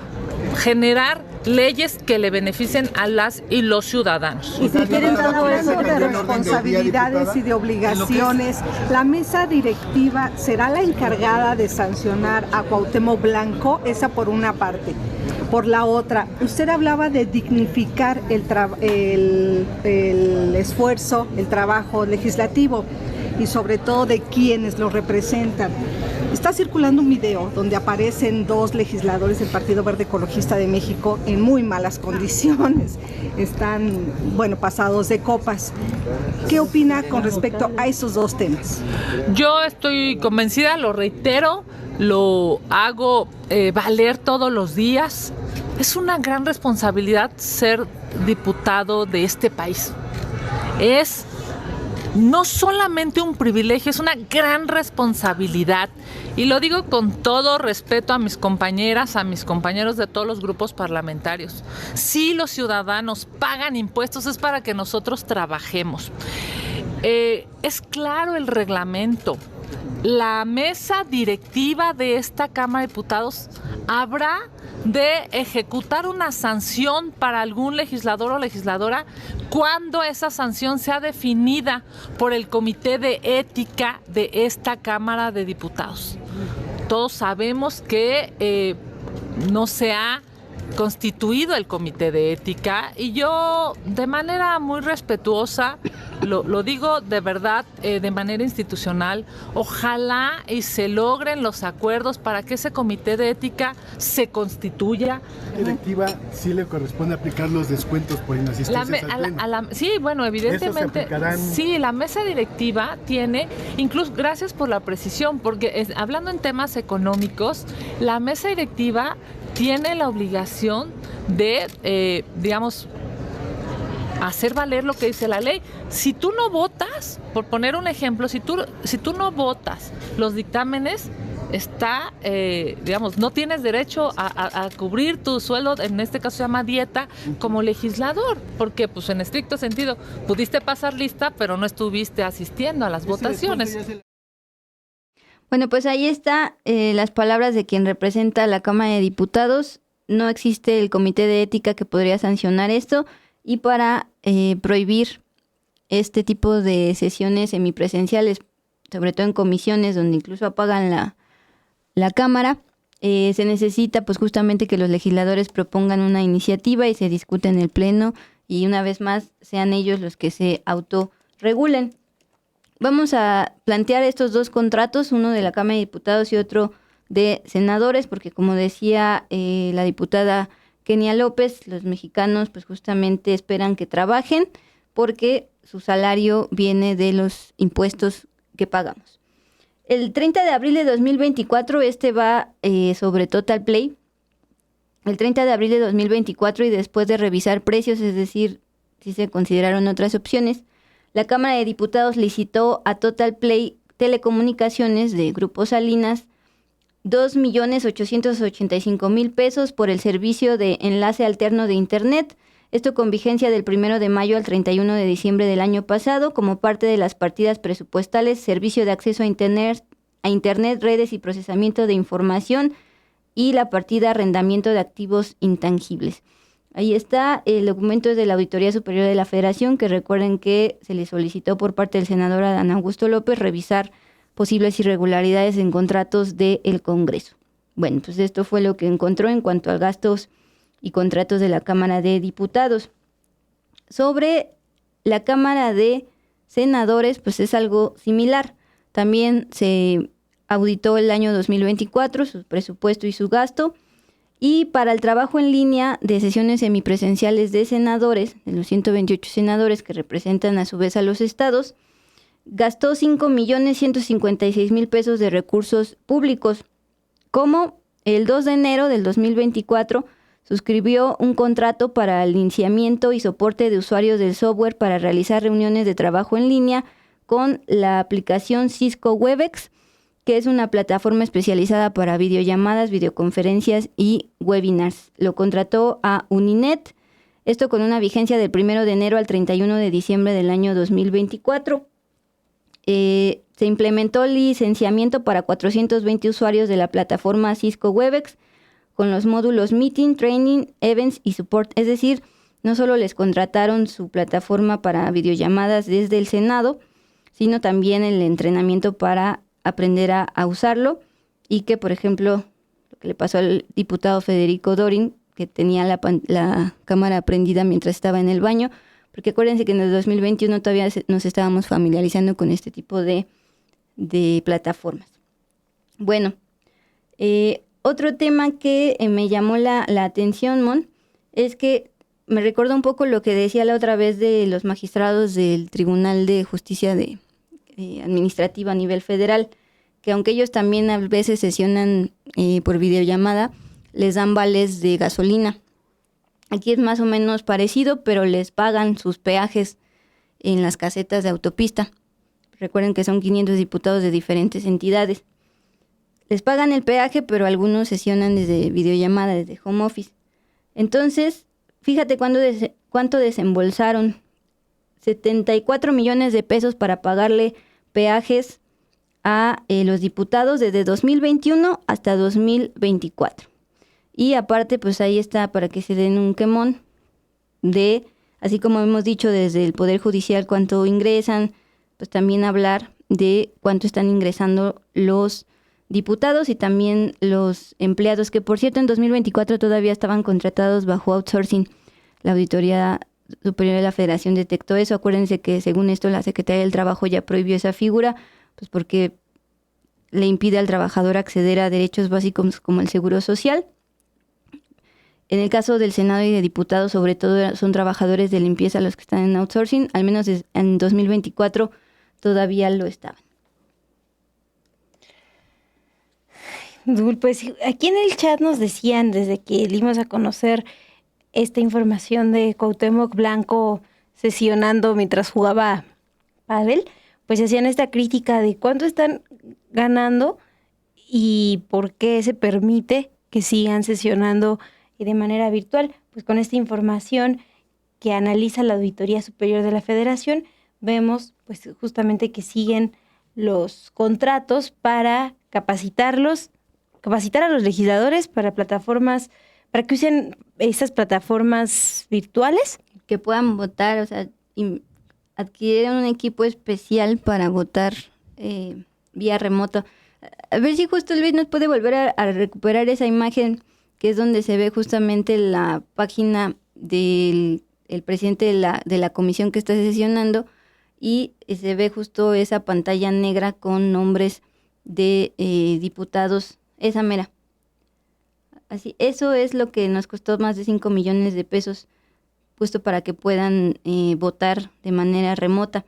generar leyes que le beneficien a las y los ciudadanos. Y si quieren todo eso de responsabilidades y de obligaciones, la mesa directiva será la encargada de sancionar a Cuauhtémoc Blanco, esa por una parte. Por la otra, usted hablaba de dignificar el esfuerzo, el trabajo legislativo y sobre todo de quienes lo representan. Está circulando un video donde aparecen dos legisladores del Partido Verde Ecologista de México en muy malas condiciones. Están, pasados de copas. ¿Qué opina con respecto a esos dos temas? Yo estoy convencida, lo reitero, lo hago valer todos los días. Es una gran responsabilidad ser diputado de este país. Es no solamente un privilegio, es una gran responsabilidad. Y lo digo con todo respeto a mis compañeras, a mis compañeros de todos los grupos parlamentarios. Si los ciudadanos pagan impuestos es para que nosotros trabajemos. Es claro el reglamento. La mesa directiva de esta Cámara de Diputados habrá de ejecutar una sanción para algún legislador o legisladora cuando esa sanción sea definida por el Comité de Ética de esta Cámara de Diputados. Todos sabemos que no se ha constituido el Comité de Ética y yo, de manera muy respetuosa, lo digo de verdad, de manera institucional, ojalá y se logren los acuerdos para que ese Comité de Ética se constituya. ¿La directiva sí le corresponde aplicar los descuentos por inasistencia al pleno? Sí, bueno, evidentemente, sí, la mesa directiva tiene, incluso, gracias por la precisión, porque hablando en temas económicos, la mesa directiva tiene la obligación de, hacer valer lo que dice la ley. Si tú no votas, por poner un ejemplo, si tú no votas los dictámenes, no tienes derecho a cubrir tu sueldo, en este caso se llama dieta, como legislador, porque pues en estricto sentido pudiste pasar lista, pero no estuviste asistiendo a las votaciones. Bueno, pues ahí está las palabras de quien representa a la Cámara de Diputados. No existe el Comité de Ética que podría sancionar esto y para prohibir este tipo de sesiones semipresenciales, sobre todo en comisiones donde incluso apagan la Cámara, se necesita pues justamente que los legisladores propongan una iniciativa y se discute en el Pleno y una vez más sean ellos los que se autorregulen. Vamos a plantear estos dos contratos, uno de la Cámara de Diputados y otro de senadores, porque como decía la diputada Kenia López, los mexicanos pues justamente esperan que trabajen porque su salario viene de los impuestos que pagamos. El 30 de abril de 2024, va sobre Total Play. El 30 de abril de 2024 y después de revisar precios, es decir, si se consideraron otras opciones, la Cámara de Diputados licitó a Total Play Telecomunicaciones de Grupo Salinas 2.885.000 pesos por el servicio de enlace alterno de Internet. Esto con vigencia del 1 de mayo al 31 de diciembre del año pasado, como parte de las partidas presupuestales, servicio de acceso a Internet, redes y procesamiento de información y la partida arrendamiento de activos intangibles. Ahí está, el documento es de la Auditoría Superior de la Federación, que recuerden que se le solicitó por parte del senador Adán Augusto López revisar posibles irregularidades en contratos del Congreso. Bueno, pues esto fue lo que encontró en cuanto a gastos y contratos de la Cámara de Diputados. Sobre la Cámara de Senadores, pues es algo similar. También se auditó el año 2024, su presupuesto y su gasto. Y para el trabajo en línea de sesiones semipresenciales de senadores, de los 128 senadores que representan a su vez a los estados, gastó 5.156.000 pesos de recursos públicos. Como el 2 de enero del 2024 suscribió un contrato para el licenciamiento y soporte de usuarios del software para realizar reuniones de trabajo en línea con la aplicación Cisco Webex, que es una plataforma especializada para videollamadas, videoconferencias y webinars. Lo contrató a Uninet, esto con una vigencia del 1 de enero al 31 de diciembre del año 2024. Se implementó el licenciamiento para 420 usuarios de la plataforma Cisco Webex con los módulos Meeting, Training, Events y Support. Es decir, no solo les contrataron su plataforma para videollamadas desde el Senado, sino también el entrenamiento para aprender a usarlo, y que, por ejemplo, lo que le pasó al diputado Federico Dorin, que tenía la cámara prendida mientras estaba en el baño, porque acuérdense que en el 2021 todavía nos estábamos familiarizando con este tipo de plataformas. Bueno, otro tema que me llamó la atención, Mon, es que me recordó un poco lo que decía la otra vez de los magistrados del Tribunal de Justicia Administrativa a nivel federal, que aunque ellos también a veces sesionan por videollamada, les dan vales de gasolina. Aquí es más o menos parecido, pero les pagan sus peajes en las casetas de autopista. Recuerden que son 500 diputados de diferentes entidades. Les pagan el peaje, pero algunos sesionan desde videollamada, desde home office. Entonces, fíjate cuánto desembolsaron. 74 millones de pesos para pagarle peajes a los diputados desde 2021 hasta 2024. Y aparte, pues ahí está para que se den un quemón de, así como hemos dicho desde el Poder Judicial cuánto ingresan, pues también hablar de cuánto están ingresando los diputados y también los empleados, que por cierto en 2024 todavía estaban contratados bajo outsourcing. La Auditoría Superior de la Federación detectó eso. Acuérdense que según esto la Secretaría del Trabajo ya prohibió esa figura, pues porque le impide al trabajador acceder a derechos básicos como el seguro social. En el caso del Senado y de diputados, sobre todo son trabajadores de limpieza los que están en outsourcing, al menos en 2024 todavía lo estaban. Dul, pues aquí en el chat nos decían, desde que dimos a conocer esta información de Cuauhtémoc Blanco sesionando mientras jugaba pádel, pues hacían esta crítica de cuánto están ganando y por qué se permite que sigan sesionando de manera virtual. Pues con esta información que analiza la Auditoría Superior de la Federación, vemos pues justamente que siguen los contratos para capacitar a los legisladores para plataformas, para que usen esas plataformas virtuales. Que puedan votar, o sea, adquirir un equipo especial para votar vía remota. A ver si justo Luis nos puede volver a recuperar esa imagen, que es donde se ve justamente la página del presidente de la comisión que está sesionando, y se ve justo esa pantalla negra con nombres de diputados, esa mera. Así, eso es lo que nos costó más de 5 millones de pesos, puesto para que puedan votar de manera remota.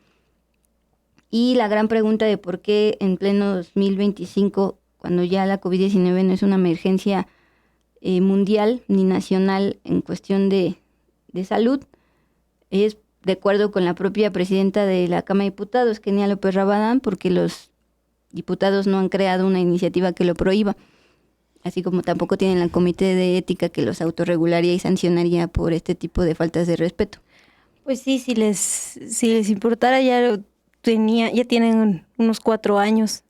Y la gran pregunta de por qué en pleno 2025, cuando ya la COVID-19 no es una emergencia mundial ni nacional en cuestión de salud, es de acuerdo con la propia presidenta de la Cámara de Diputados, Kenia López Rabadán, porque los diputados no han creado una iniciativa que lo prohíba, así como tampoco tienen el comité de ética que los autorregularía y sancionaría por este tipo de faltas de respeto. Pues sí, si les importara, ya tienen unos 4 años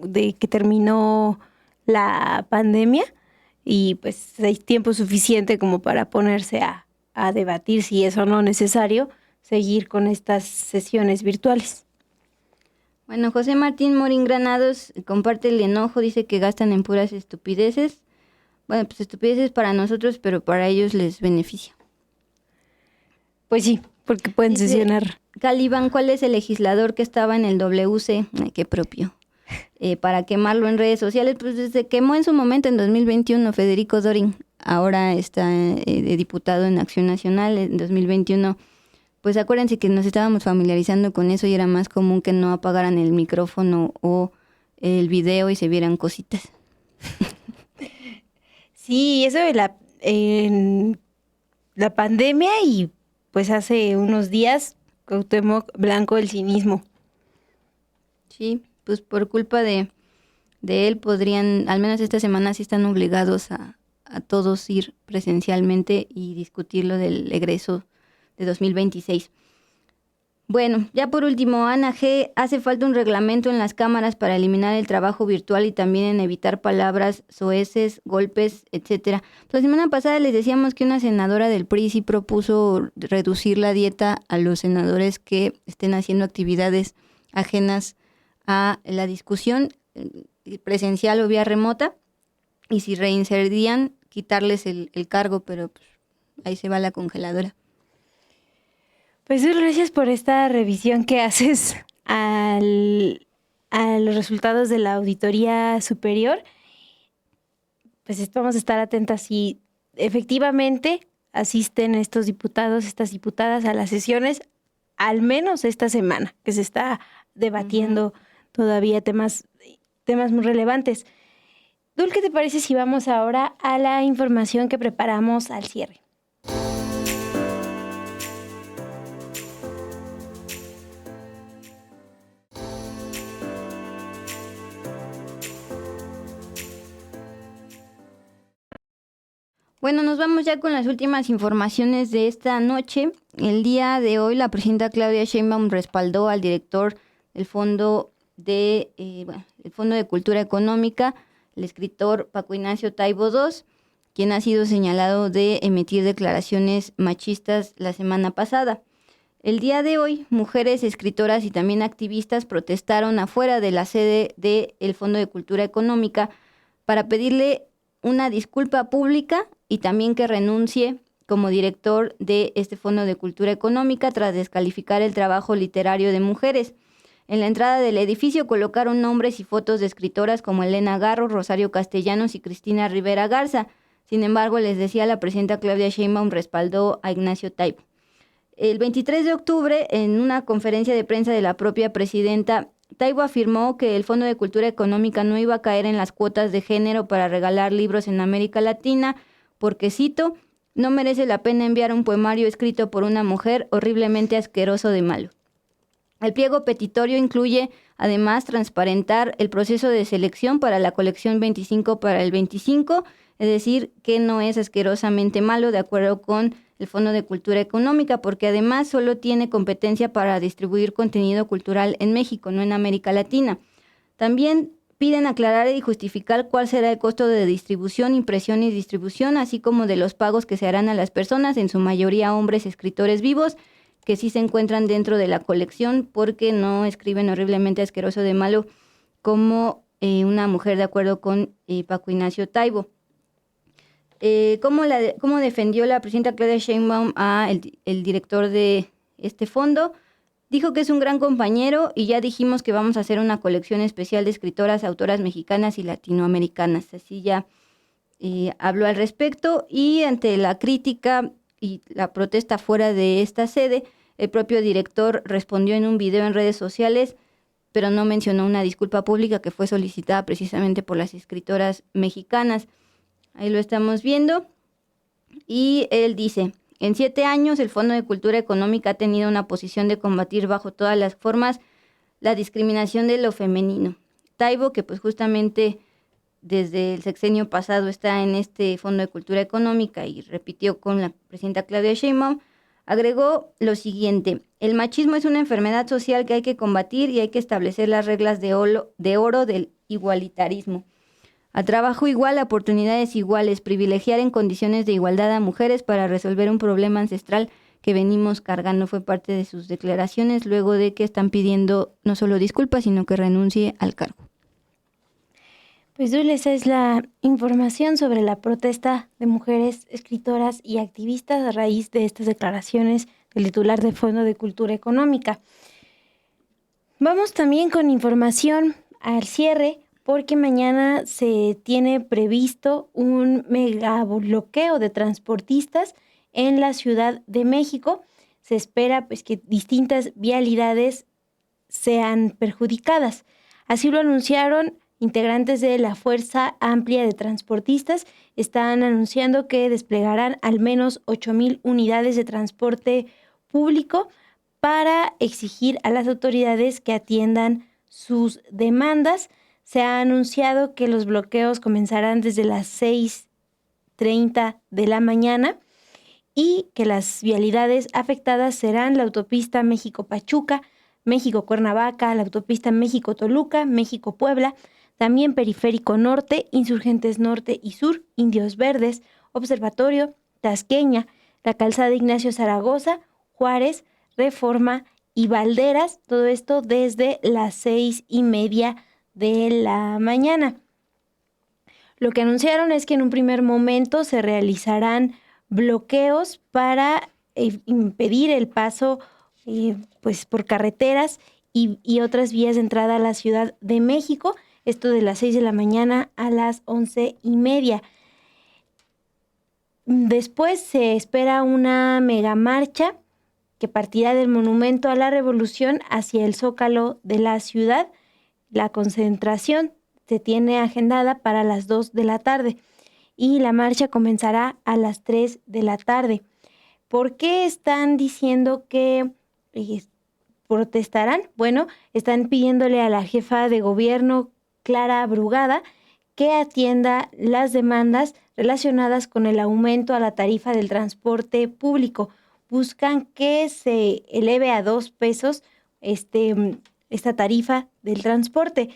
de que terminó la pandemia, y pues hay tiempo suficiente como para ponerse a debatir si es o no necesario seguir con estas sesiones virtuales. Bueno, José Martín Morín Granados comparte el enojo, dice que gastan en puras estupideces. Bueno, pues estupideces para nosotros, pero para ellos les beneficia. Pues sí, porque pueden Dice sesionar. Calibán, ¿cuál es el legislador que estaba en el WC? Ay, qué propio. Para quemarlo en redes sociales, pues se quemó en su momento en 2021 Federico Dorin. Ahora está de diputado en Acción Nacional en 2021. Pues acuérdense que nos estábamos familiarizando con eso y era más común que no apagaran el micrófono o el video y se vieran cositas. Sí, eso de la pandemia y pues hace unos días Cuauhtémoc Blanco el cinismo. Sí, pues por culpa de él podrían, al menos esta semana sí están obligados a todos ir presencialmente y discutir lo del egreso de 2026. Bueno, ya por último, Ana G. hace falta un reglamento en las cámaras para eliminar el trabajo virtual y también en evitar palabras soeces, golpes, etcétera. La semana pasada les decíamos que una senadora del PRI sí propuso reducir la dieta a los senadores que estén haciendo actividades ajenas a la discusión presencial o vía remota, y si reinserían, quitarles el cargo, pero pues, ahí se va la congeladora. Pues gracias por esta revisión que haces a los resultados de la auditoría superior. Pues vamos a estar atentas si efectivamente asisten estos diputados, estas diputadas a las sesiones, al menos esta semana, que se está debatiendo todavía temas muy relevantes. Dul, ¿qué te parece si vamos ahora a la información que preparamos al cierre? Bueno, nos vamos ya con las últimas informaciones de esta noche. El día de hoy la presidenta Claudia Sheinbaum respaldó al director del Fondo el Fondo de Cultura Económica, el escritor Paco Ignacio Taibo II, quien ha sido señalado de emitir declaraciones machistas la semana pasada. El día de hoy, mujeres escritoras y también activistas protestaron afuera de la sede del Fondo de Cultura Económica para pedirle una disculpa pública y también que renuncie como director de este Fondo de Cultura Económica tras descalificar el trabajo literario de mujeres. En la entrada del edificio colocaron nombres y fotos de escritoras como Elena Garro, Rosario Castellanos y Cristina Rivera Garza. Sin embargo, les decía, la presidenta Claudia Sheinbaum respaldó a Ignacio Taibo. El 23 de octubre, en una conferencia de prensa de la propia presidenta, Taibo afirmó que el Fondo de Cultura Económica no iba a caer en las cuotas de género para regalar libros en América Latina, porque, cito, no merece la pena enviar un poemario escrito por una mujer horriblemente asqueroso de malo. El pliego petitorio incluye, además, transparentar el proceso de selección para la colección 25 para el 25, es decir, que no es asquerosamente malo de acuerdo con el Fondo de Cultura Económica, porque además solo tiene competencia para distribuir contenido cultural en México, no en América Latina. También piden aclarar y justificar cuál será el costo de distribución, impresión y distribución, así como de los pagos que se harán a las personas, en su mayoría hombres escritores vivos, que sí se encuentran dentro de la colección porque no escriben horriblemente asqueroso de malo como una mujer, de acuerdo con Paco Ignacio Taibo. ¿Cómo defendió la presidenta Claudia Sheinbaum el director de este fondo? Dijo que es un gran compañero y ya dijimos que vamos a hacer una colección especial de escritoras, autoras mexicanas y latinoamericanas. Así ya habló al respecto, y ante la crítica y la protesta fuera de esta sede, el propio director respondió en un video en redes sociales, pero no mencionó una disculpa pública que fue solicitada precisamente por las escritoras mexicanas. Ahí lo estamos viendo. Y él dice: en 7 años el Fondo de Cultura Económica ha tenido una posición de combatir bajo todas las formas la discriminación de lo femenino. Taibo, que pues justamente desde el sexenio pasado está en este Fondo de Cultura Económica y repitió con la presidenta Claudia Sheinbaum, agregó lo siguiente: el machismo es una enfermedad social que hay que combatir y hay que establecer las reglas de oro del igualitarismo. A trabajo igual, a oportunidades iguales, privilegiar en condiciones de igualdad a mujeres para resolver un problema ancestral que venimos cargando, fue parte de sus declaraciones, luego de que están pidiendo no solo disculpas, sino que renuncie al cargo. Pues Dul, esa es la información sobre la protesta de mujeres escritoras y activistas a raíz de estas declaraciones del titular del Fondo de Cultura Económica. Vamos también con información al cierre, porque mañana se tiene previsto un mega bloqueo de transportistas en la Ciudad de México. Se espera pues que distintas vialidades sean perjudicadas. Así lo anunciaron integrantes de la Fuerza Amplia de Transportistas. Están anunciando que desplegarán al menos 8,000 unidades de transporte público para exigir a las autoridades que atiendan sus demandas. Se ha anunciado que los bloqueos comenzarán desde las 6:30 de la mañana y que las vialidades afectadas serán la autopista México-Pachuca, México-Cuernavaca, la autopista México-Toluca, México-Puebla, también Periférico Norte, Insurgentes Norte y Sur, Indios Verdes, Observatorio, Tasqueña, la calzada Ignacio Zaragoza, Juárez, Reforma y Valderas, todo esto desde las 6:30 de la mañana. Lo que anunciaron es que en un primer momento se realizarán bloqueos para impedir el paso pues por carreteras y otras vías de entrada a la Ciudad de México, esto de las 6 de la mañana a las 11:30. Después se espera una megamarcha que partirá del Monumento a la Revolución hacia el Zócalo de la ciudad. La concentración se tiene agendada para las 2 de la tarde y la marcha comenzará a las 3 de la tarde. ¿Por qué están diciendo que protestarán? Bueno, están pidiéndole a la jefa de gobierno, Clara Brugada, que atienda las demandas relacionadas con el aumento a la tarifa del transporte público. Buscan que se eleve a 2 pesos esta tarifa del transporte.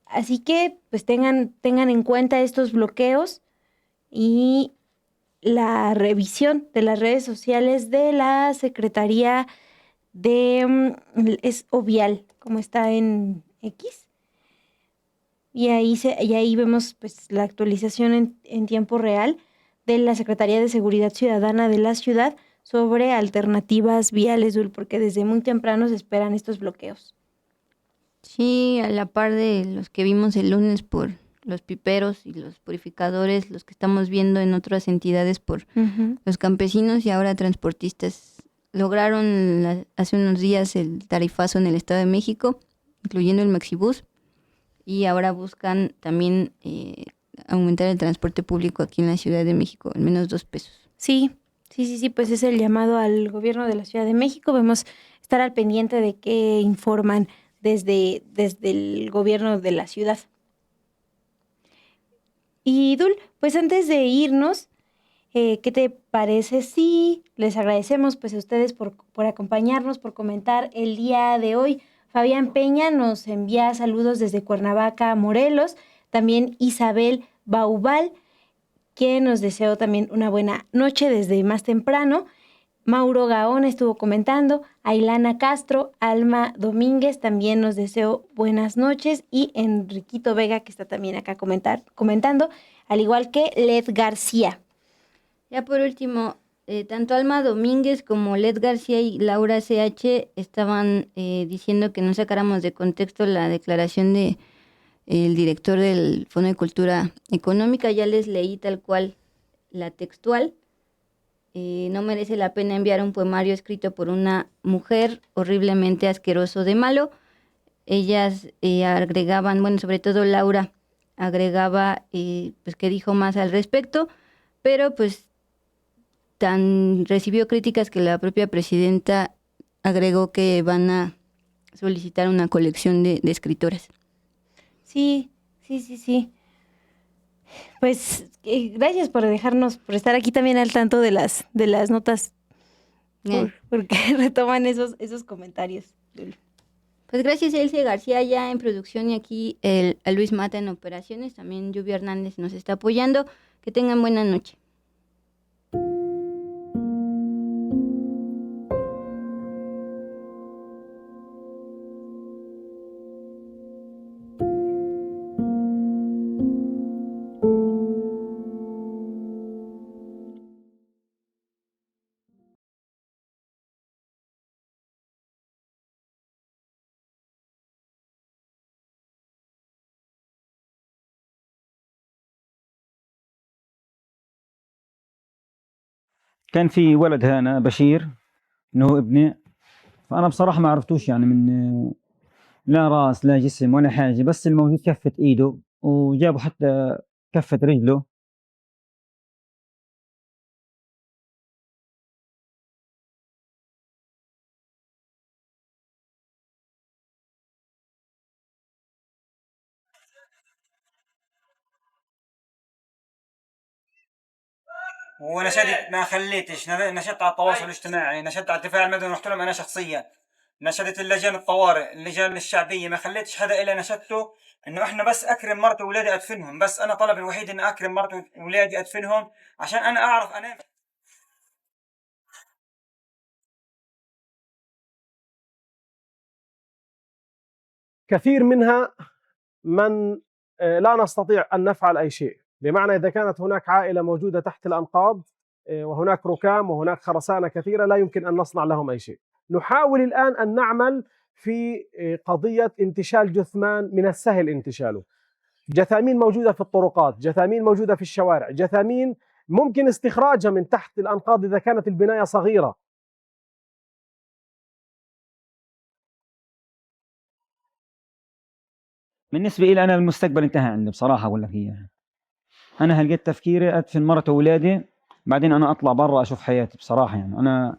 Así que pues tengan en cuenta estos bloqueos y la revisión de las redes sociales de la Secretaría de Ovial, como está en X. Y ahí vemos pues la actualización en tiempo real de la Secretaría de Seguridad Ciudadana de la ciudad sobre alternativas viales, porque desde muy temprano se esperan estos bloqueos. Sí, a la par de los que vimos el lunes por los piperos y los purificadores, los que estamos viendo en otras entidades por los campesinos y ahora transportistas. Lograron hace unos días el tarifazo en el Estado de México, incluyendo el Maxibús, y ahora buscan también aumentar el transporte público aquí en la Ciudad de México, al menos 2 pesos. Sí, pues es el llamado al gobierno de la Ciudad de México. Vamos a estar al pendiente de qué informan desde el gobierno de la ciudad. Y Dul, pues antes de irnos, ¿qué te parece si les agradecemos pues a ustedes por acompañarnos, por comentar el día de hoy? Fabián Peña nos envía saludos desde Cuernavaca, Morelos. También Isabel Baubal, que nos deseó también una buena noche desde más temprano. Mauro Gaón estuvo comentando. Ailana Castro, Alma Domínguez también nos deseó buenas noches. Y Enriquito Vega, que está también acá comentando, al igual que Led García. Ya por último, tanto Alma Domínguez como Led García y Laura CH estaban diciendo que no sacáramos de contexto la declaración de el director del Fondo de Cultura Económica. Ya les leí tal cual la textual. No merece la pena enviar un poemario escrito por una mujer horriblemente asqueroso de malo. Ellas agregaban, bueno, sobre todo Laura agregaba pues que dijo más al respecto, pero pues recibió críticas que la propia presidenta agregó que van a solicitar una colección de escritoras. Sí. Pues gracias por estar aquí también al tanto de las notas, porque retoman esos comentarios. Pues gracias a Elsie García ya en producción y aquí a Luis Mata en operaciones. También Lluvia Hernández nos está apoyando. Que tengan buena noche. كان في ولد هنا بشير انه هو ابني، فانا بصراحه ما عرفتوش يعني من لا راس لا جسم ولا حاجه، بس الموجود كفه ايده وجابوا حتى كفه رجله. ونشدت ما خليتش، نشدت على التواصل الاجتماعي، نشدت على الدفاع المدني، رحت لهم انا شخصيا، نشدت اللجان الطوارئ، اللجان الشعبيه، ما خليتش حدا الا نشدته انه احنا بس اكرم مرتي واولادي ادفنهم، بس انا طلبي الوحيد اني اكرم مرتي واولادي ادفنهم عشان انا اعرف انام. كثير منها من لا نستطيع أن نفعل أي شيء، بمعنى إذا كانت هناك عائلة موجودة تحت الأنقاض وهناك ركام وهناك خرسانة كثيرة لا يمكن أن نصنع لهم أي شيء. نحاول الآن أن نعمل في قضية انتشال جثمان من السهل انتشاله. جثامين موجودة في الطرقات، جثامين موجودة في الشوارع، جثامين ممكن استخراجها من تحت الأنقاض إذا كانت البناية صغيرة. بالنسبه لي انا المستقبل انتهى عندي بصراحه، اقول لك اياها. انا هلقيت تفكيري ادفن مرتي واولادي، بعدين انا اطلع برا اشوف حياتي بصراحه. يعني انا